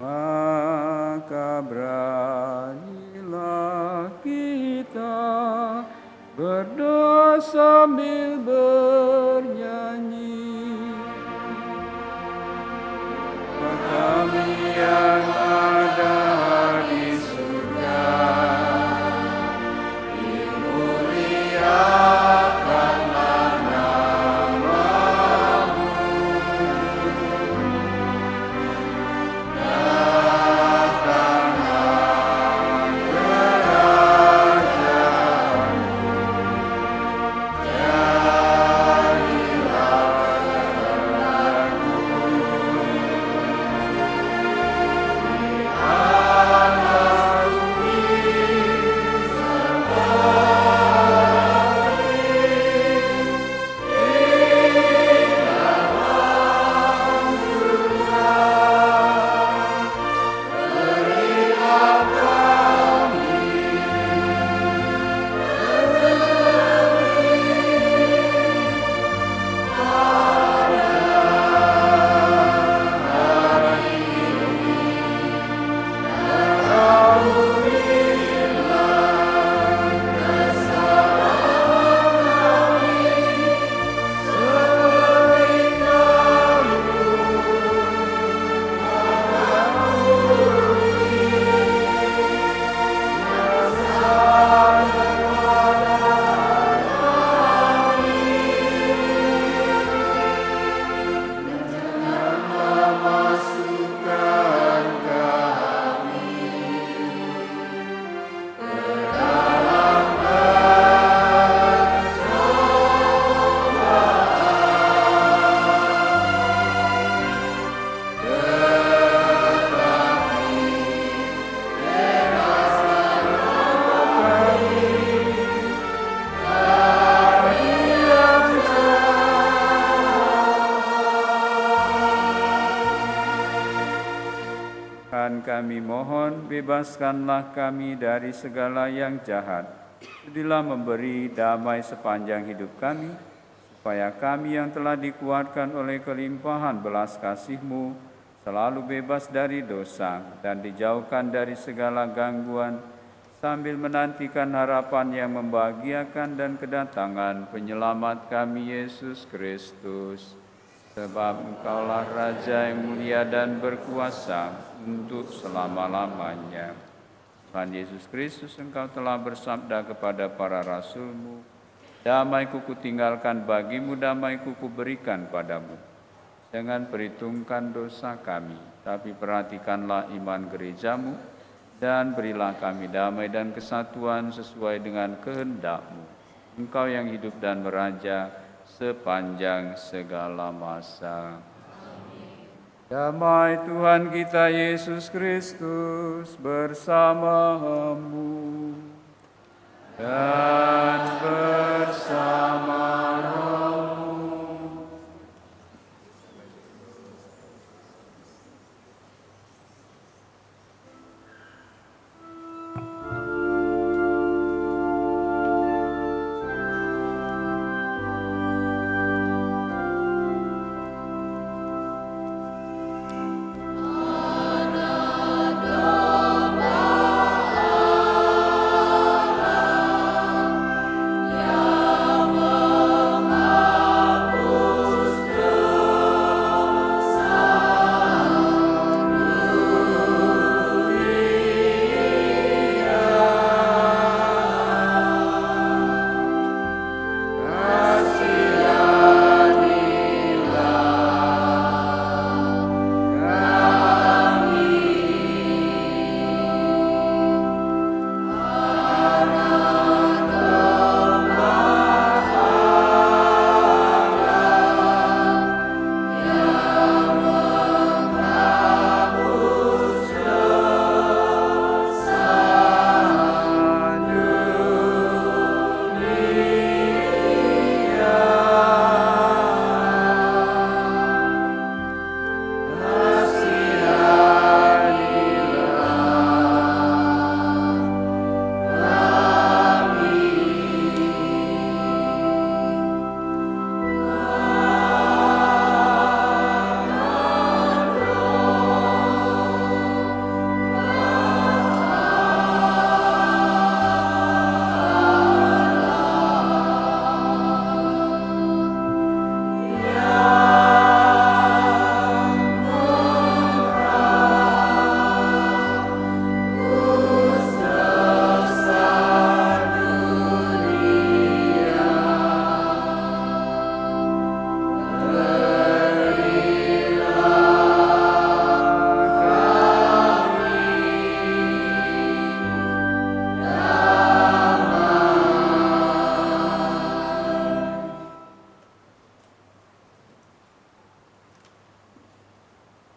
maka beranilah kita berdoa sambil bernyanyi. Bapa kami yang ada di surga, dimuliakanlah nama-Mu, mohon bebaskanlah kami dari segala yang jahat. Sudilah memberi damai sepanjang hidup kami, supaya kami yang telah dikuatkan oleh kelimpahan belas kasih-Mu selalu bebas dari dosa dan dijauhkan dari segala gangguan, sambil menantikan harapan yang membahagiakan dan kedatangan penyelamat kami, Yesus Kristus. Sebab Engkaulah Raja yang mulia dan berkuasa untuk selama-lamanya. Tuhan Yesus Kristus, Engkau telah bersabda kepada para rasul-Mu, damai-Ku kutinggalkan bagimu, damai-Ku kuberikan padamu. Jangan perhitungkan dosa kami, tapi perhatikanlah iman gereja-Mu, dan berilah kami damai dan kesatuan sesuai dengan kehendak-Mu. Engkau yang hidup dan meraja sepanjang segala masa. Damai Tuhan kita Yesus Kristus bersamamu dan bersama rohmu.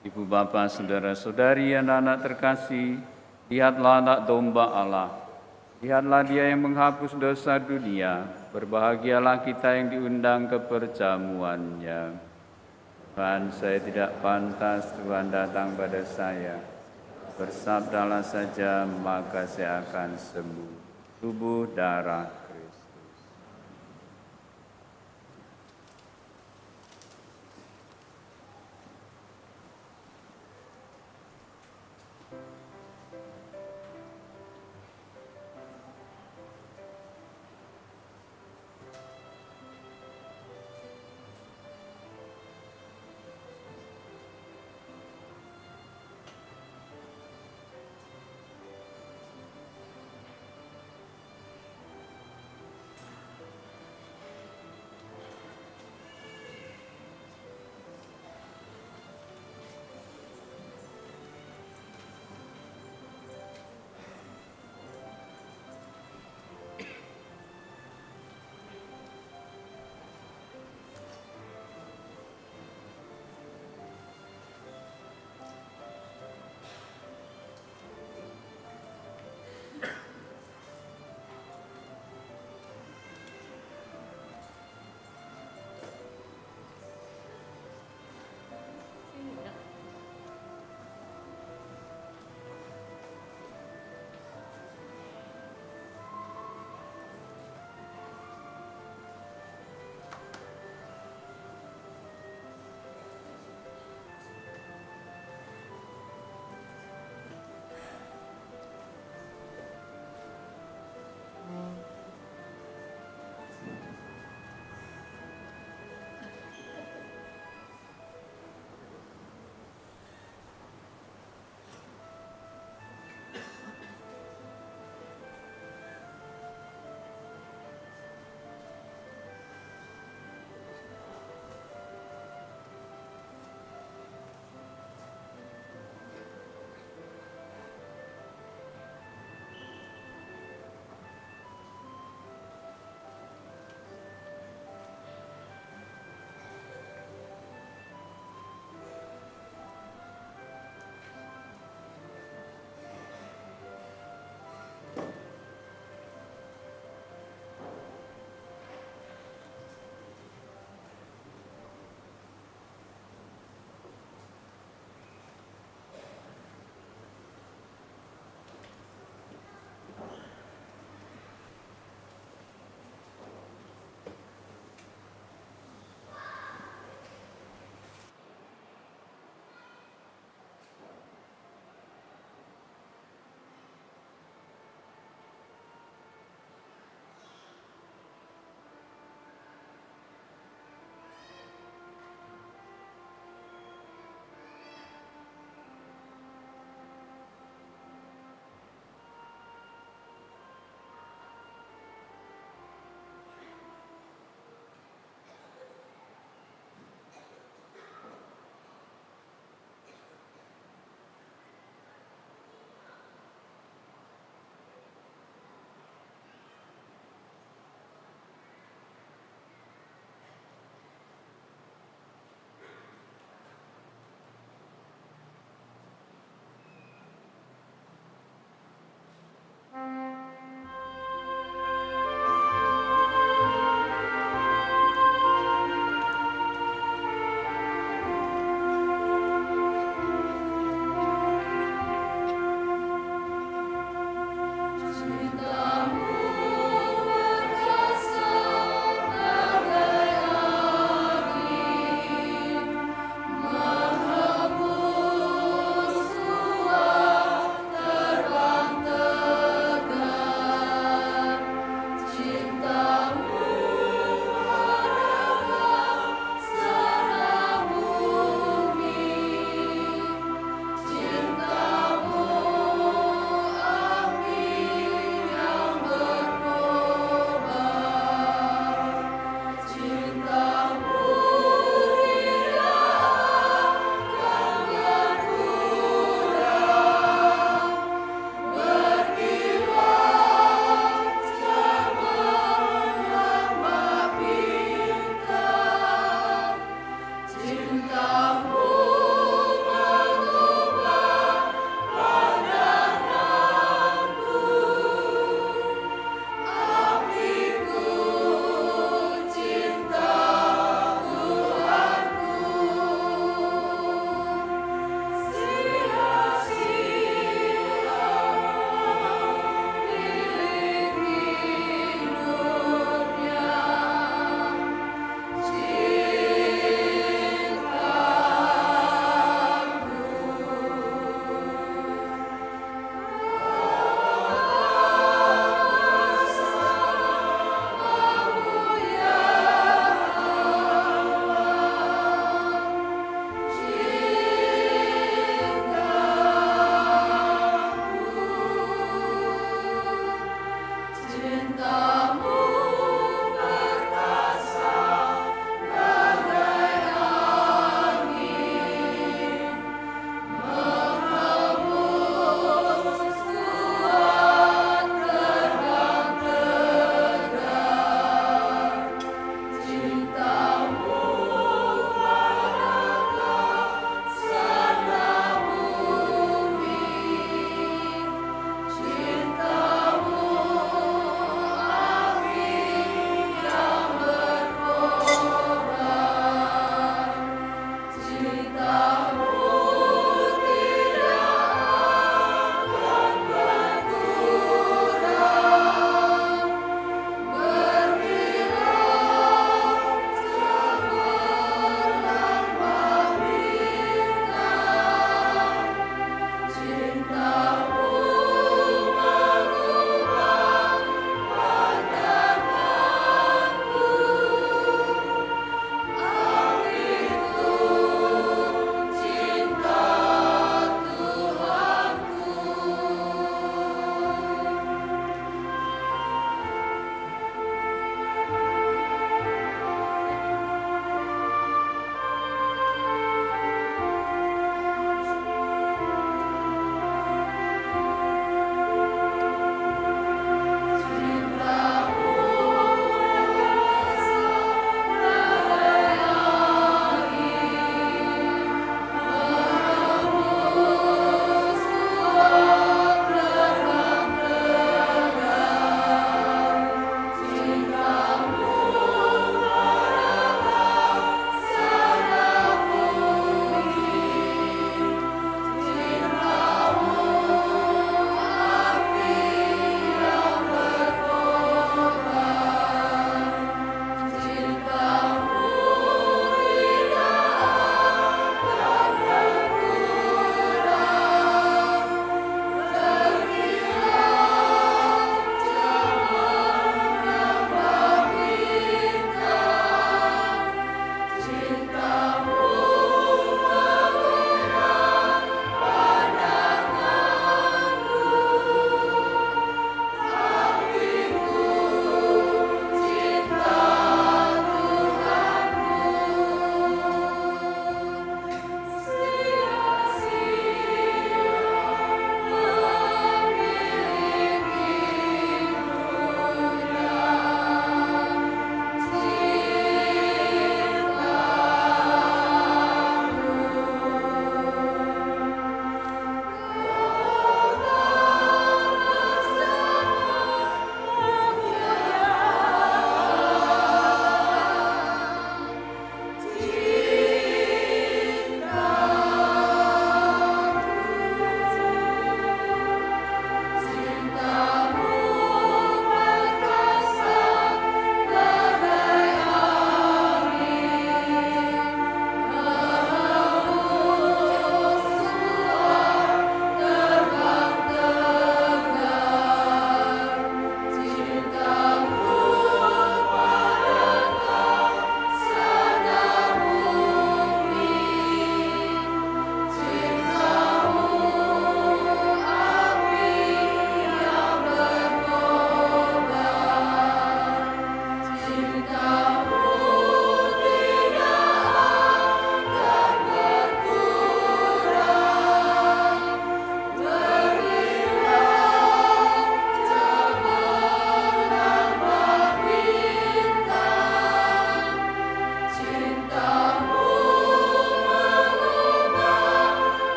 Ibu bapa, saudara-saudari, anak-anak terkasih, lihatlah anak domba Allah. Lihatlah dia yang menghapus dosa dunia. Berbahagialah kita yang diundang ke perjamuannya. Tuhan, saya tidak pantas Tuhan datang pada saya. Bersabdalah saja, maka saya akan sembuh. Tubuh darah Kristus.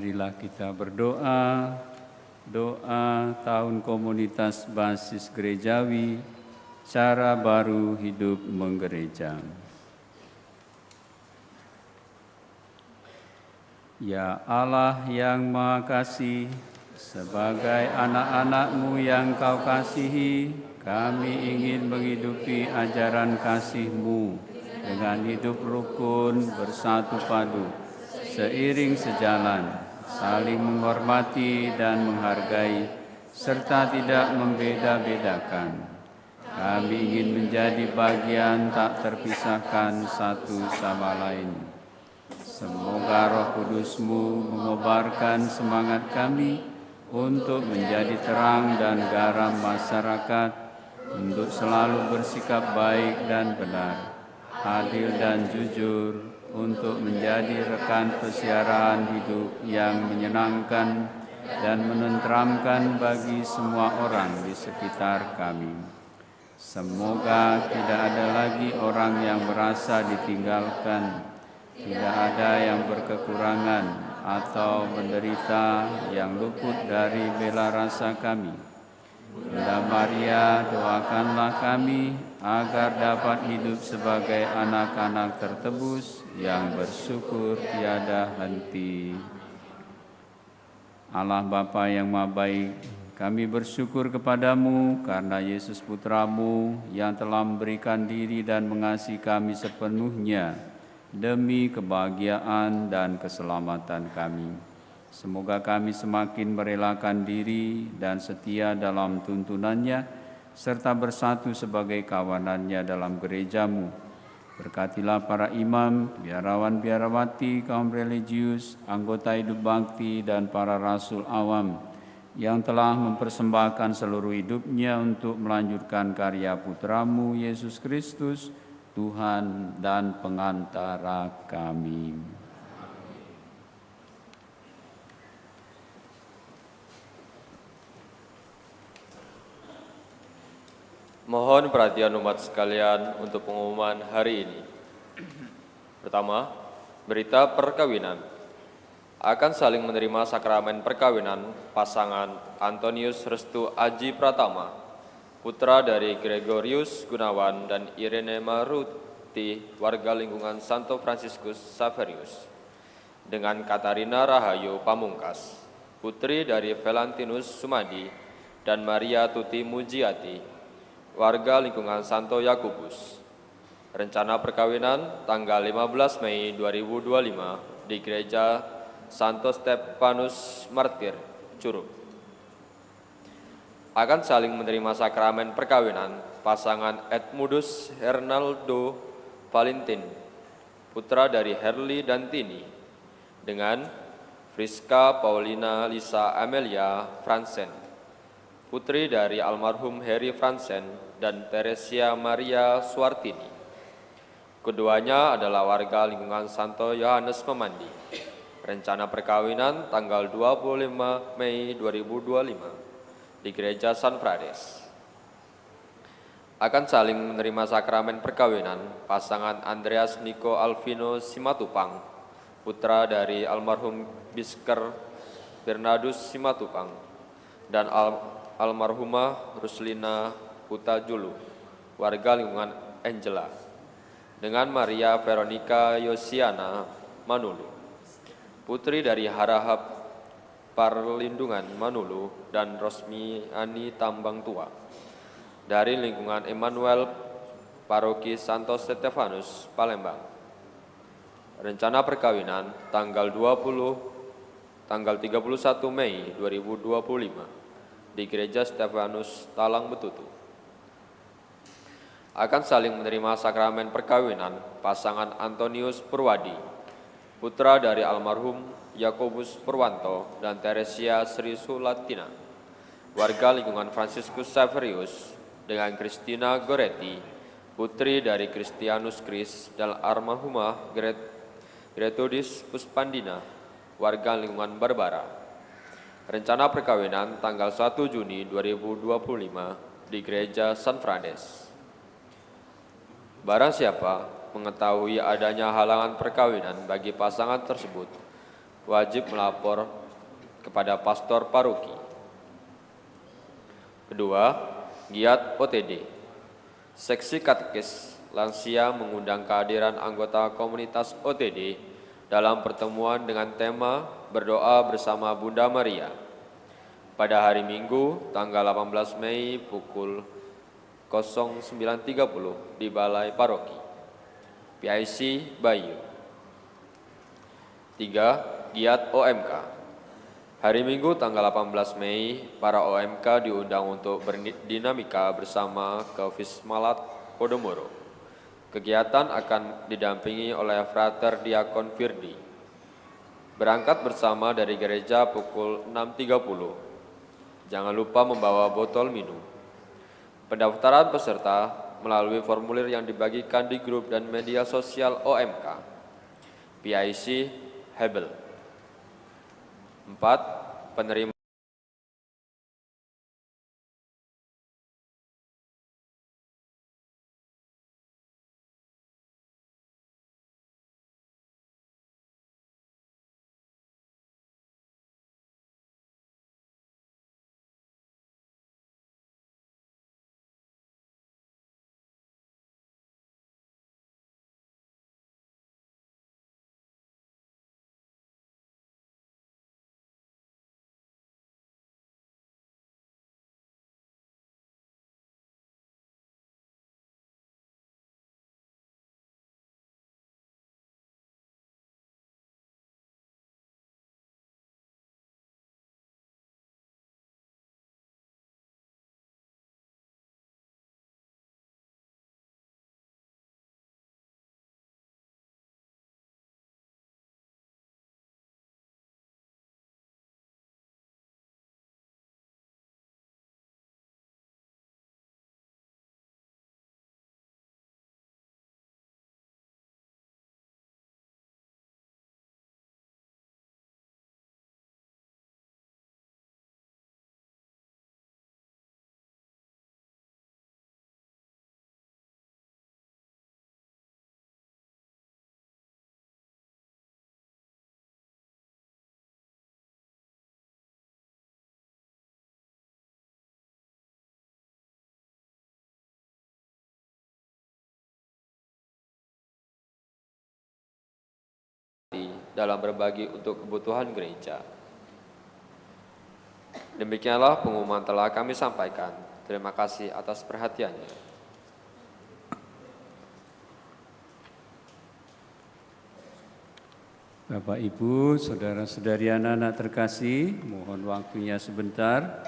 Marilah kita berdoa, doa tahun komunitas basis gerejawi, cara baru hidup menggereja. Ya Allah yang Maha Kasih, sebagai anak-anak-Mu yang Kau kasihi, kami ingin menghidupi ajaran kasih-Mu dengan hidup rukun, bersatu padu, seiring sejalan, saling menghormati dan menghargai, serta tidak membeda-bedakan. Kami ingin menjadi bagian tak terpisahkan satu sama lain. Semoga Roh Kudus-Mu mengobarkan semangat kami untuk menjadi terang dan garam masyarakat, untuk selalu bersikap baik dan benar, adil dan jujur, untuk menjadi rekan pesiaran hidup yang menyenangkan dan menenteramkan bagi semua orang di sekitar kami. Semoga tidak ada lagi orang yang merasa ditinggalkan, tidak ada yang berkekurangan atau menderita yang luput dari bela rasa kami. Bunda Maria, doakanlah kami agar dapat hidup sebagai anak-anak tertebus yang bersyukur tiada henti. Allah Bapa yang Maha Baik, kami bersyukur kepadamu karena Yesus Putramu yang telah memberikan diri dan mengasihi kami sepenuhnya demi kebahagiaan dan keselamatan kami. Semoga kami semakin merelakan diri dan setia dalam tuntunannya, serta bersatu sebagai kawanannya dalam gerejamu. Berkatilah para imam, biarawan-biarawati, kaum religius, anggota hidup bakti, dan para rasul awam yang telah mempersembahkan seluruh hidupnya untuk melanjutkan karya Putramu Yesus Kristus, Tuhan dan pengantara kami. Mohon perhatian umat sekalian untuk pengumuman hari ini. Pertama, berita perkawinan. Akan saling menerima sakramen perkawinan pasangan Antonius Restu Aji Pratama, putra dari Gregorius Gunawan dan Irene Maruti, warga lingkungan Santo Fransiskus Saverius, dengan Katarina Rahayu Pamungkas, putri dari Valentinus Sumadi dan Maria Tuti Mujiati, warga lingkungan Santo Yakubus. Rencana perkawinan tanggal 15 Mei 2025 di Gereja Santo Stefanus Martir, Curug. Akan saling menerima sakramen perkawinan pasangan Edmundus Hernaldo Valentin, putra dari Herli dan Tini, dengan Friska Paulina Lisa Amelia Fransen, putri dari almarhum Heri Fransen dan Teresia Maria Suartini. Keduanya adalah warga lingkungan Santo Yohanes Memandi. Rencana perkawinan tanggal 25 Mei 2025 di Gereja San Frades. Akan saling menerima sakramen perkawinan pasangan Andreas Niko Alvino Simatupang, putra dari almarhum Bisker Bernardus Simatupang, dan almarhumah Ruslina Utajulu, warga lingkungan Angela, dengan Maria Veronica Yosiana Manulu, putri dari Harahap Perlindungan Manulu, dan Rosmi Ani Tambang Tua, dari lingkungan Emmanuel Paroki Santo Stefanus, Palembang. Rencana perkawinan tanggal 31 Mei 2025 di Gereja Stefanus Talang Betutu. Akan saling menerima sakramen perkawinan pasangan Antonius Purwadi, putra dari almarhum Yakobus Purwanto dan Teresia Sri Sulatina, warga lingkungan Fransiskus Saverius, dengan Christina Goretti, putri dari Christianus Kris dan almarhumah Gretodis Puspandina, warga lingkungan Barbara. Rencana perkawinan tanggal 1 Juni 2025 di Gereja San Frades. Barang siapa mengetahui adanya halangan perkawinan bagi pasangan tersebut, wajib melapor kepada pastor paroki. Kedua, giat OTD. Seksi katekis lansia mengundang kehadiran anggota komunitas OTD dalam pertemuan dengan tema berdoa bersama Bunda Maria pada hari Minggu tanggal 18 Mei pukul 09.30 di Balai Paroki. PIC Bayu. 3. Giat OMK. Hari Minggu tanggal 18 Mei, para OMK diundang untuk berdinamika bersama ke Wismalat Podomoro. Kegiatan akan didampingi oleh Frater Diakon Firdi. Berangkat bersama dari gereja pukul 6.30. Jangan lupa membawa botol minum. Pendaftaran peserta melalui formulir yang dibagikan di grup dan media sosial OMK. PIC Hebel. 4. Penerima dalam berbagi untuk kebutuhan gereja. Demikianlah pengumuman telah kami sampaikan. Terima kasih atas perhatiannya. Bapak, Ibu, saudara-saudari anak-anak terkasih, mohon waktunya sebentar.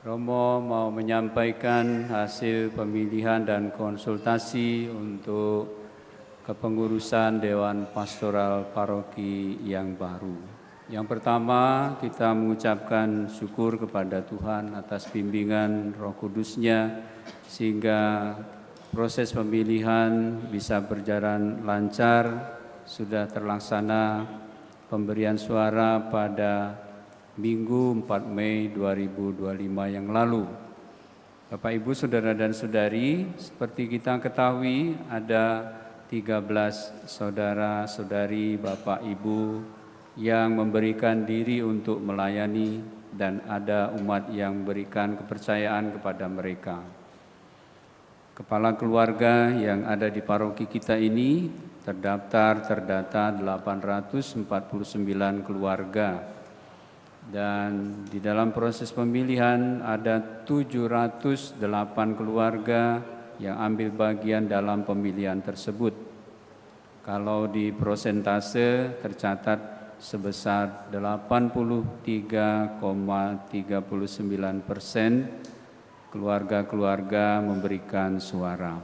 Romo mau menyampaikan hasil pemilihan dan konsultasi untuk kepengurusan Dewan Pastoral Paroki yang baru. Yang pertama, kita mengucapkan syukur kepada Tuhan atas bimbingan Roh Kudus-Nya sehingga proses pemilihan bisa berjalan lancar. Sudah terlaksana pemberian suara pada Minggu 4 Mei 2025 yang lalu. Bapak, Ibu, saudara dan saudari, seperti kita ketahui ada 13 saudara-saudari, Bapak, Ibu yang memberikan diri untuk melayani dan ada umat yang berikan kepercayaan kepada mereka. Kepala keluarga yang ada di paroki kita ini terdata 849 keluarga dan di dalam proses pemilihan ada 708 keluarga yang ambil bagian dalam pemilihan tersebut. Kalau di prosentase tercatat sebesar 83,39% keluarga-keluarga memberikan suara.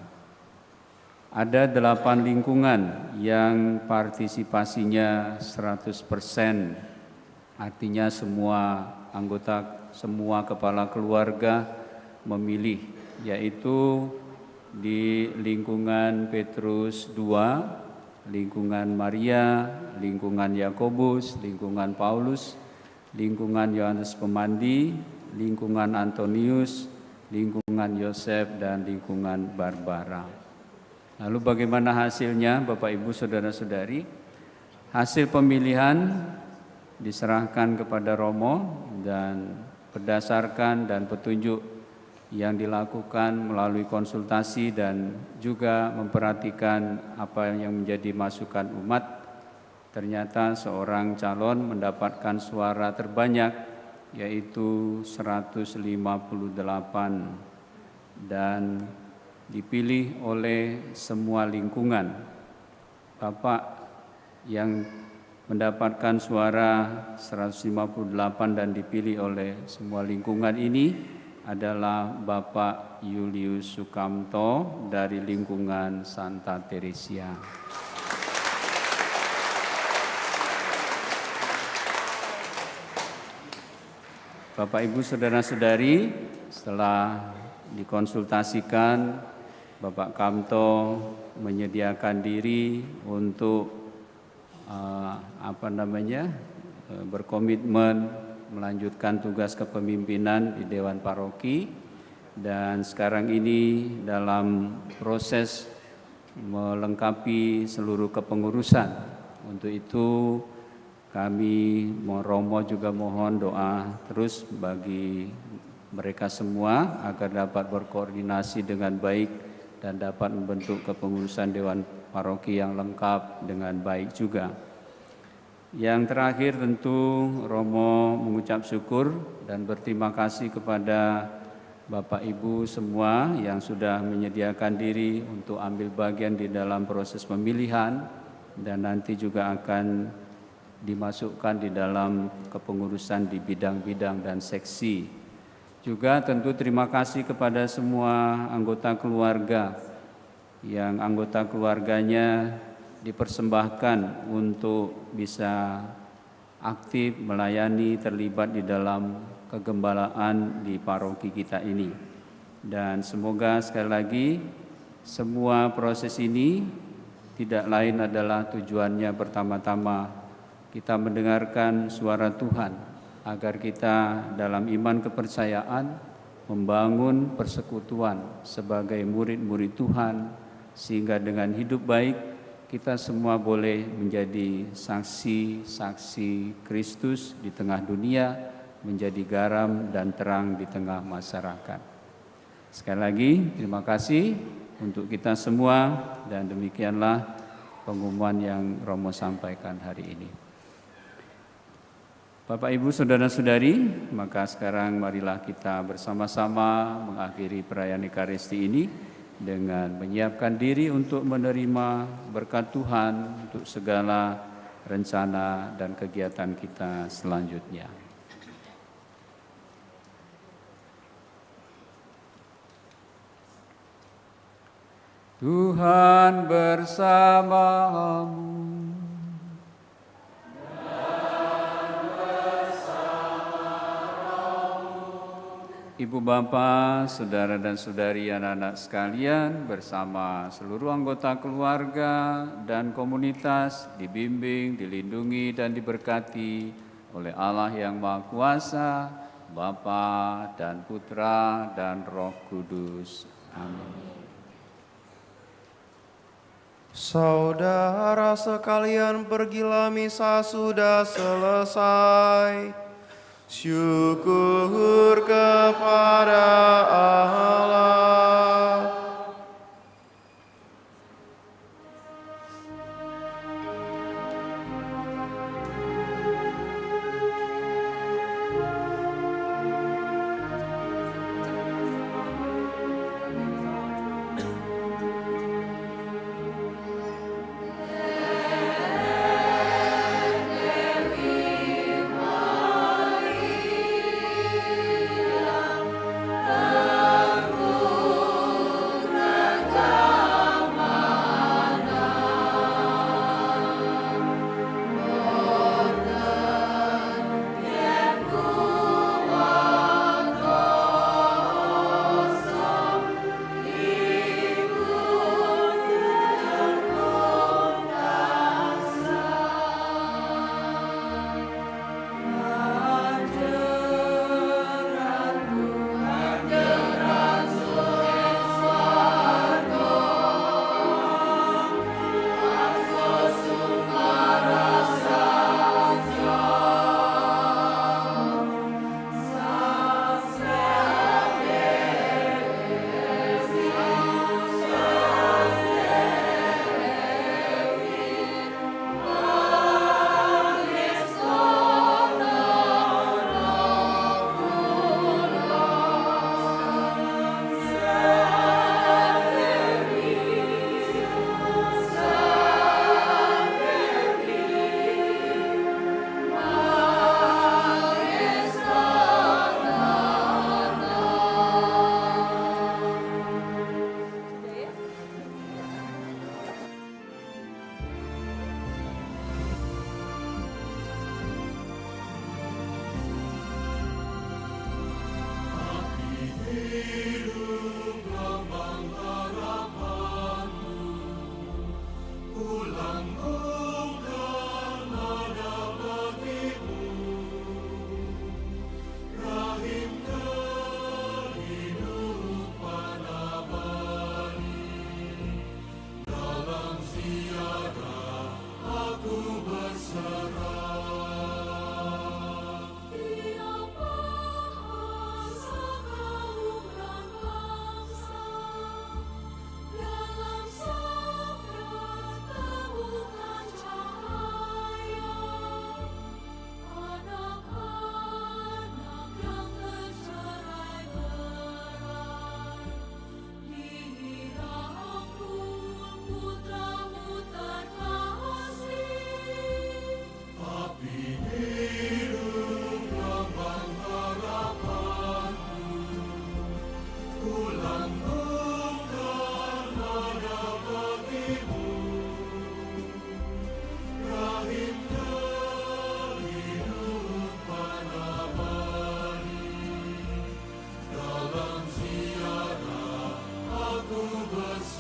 Ada 8 lingkungan yang partisipasinya 100%, artinya semua anggota, semua kepala keluarga memilih, yaitu di lingkungan Petrus II, lingkungan Maria, lingkungan Yakobus, lingkungan Paulus, lingkungan Yohanes Pemandi, lingkungan Antonius, lingkungan Yosef, dan lingkungan Barbara. Lalu bagaimana hasilnya, Bapak, Ibu, saudara-saudari? Hasil pemilihan diserahkan kepada Romo dan berdasarkan dan petunjuk yang dilakukan melalui konsultasi dan juga memperhatikan apa yang menjadi masukan umat, ternyata seorang calon mendapatkan suara terbanyak yaitu 158 dan dipilih oleh semua lingkungan. Bapak yang mendapatkan suara 158 dan dipilih oleh semua lingkungan ini adalah Bapak Julius Sukamto dari lingkungan Santa Teresia. Bapak Ibu Saudara-saudari, setelah dikonsultasikan, Bapak Kamto menyediakan diri untuk berkomitmen melanjutkan tugas kepemimpinan di Dewan Paroki, dan sekarang ini dalam proses melengkapi seluruh kepengurusan. Untuk itu kami Romo juga mohon doa terus bagi mereka semua agar dapat berkoordinasi dengan baik dan dapat membentuk kepengurusan Dewan Paroki yang lengkap dengan baik juga. Yang terakhir tentu Romo mengucap syukur dan berterima kasih kepada Bapak Ibu semua yang sudah menyediakan diri untuk ambil bagian di dalam proses pemilihan dan nanti juga akan dimasukkan di dalam kepengurusan di bidang-bidang dan seksi. Juga tentu terima kasih kepada semua anggota keluarga yang anggota keluarganya dipersembahkan untuk bisa aktif melayani, terlibat di dalam kegembalaan di paroki kita ini. Dan semoga sekali lagi semua proses ini tidak lain adalah tujuannya pertama-tama kita mendengarkan suara Tuhan, agar kita dalam iman kepercayaan membangun persekutuan sebagai murid-murid Tuhan, sehingga dengan hidup baik kita semua boleh menjadi saksi-saksi Kristus di tengah dunia, menjadi garam dan terang di tengah masyarakat. Sekali lagi terima kasih untuk kita semua, dan demikianlah pengumuman yang Romo sampaikan hari ini. Bapak Ibu Saudara-saudari, maka sekarang marilah kita bersama-sama mengakhiri perayaan Ekaristi ini dengan menyiapkan diri untuk menerima berkat Tuhan untuk segala rencana dan kegiatan kita selanjutnya. Tuhan bersamamu. Ibu Bapa, saudara dan saudari anak-anak sekalian, bersama seluruh anggota keluarga dan komunitas dibimbing, dilindungi dan diberkati oleh Allah yang Maha Kuasa, Bapa dan Putra dan Roh Kudus. Amin. Saudara sekalian, pergilah misa sudah selesai. Syukur kepada Allah. Amin.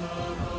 Hidup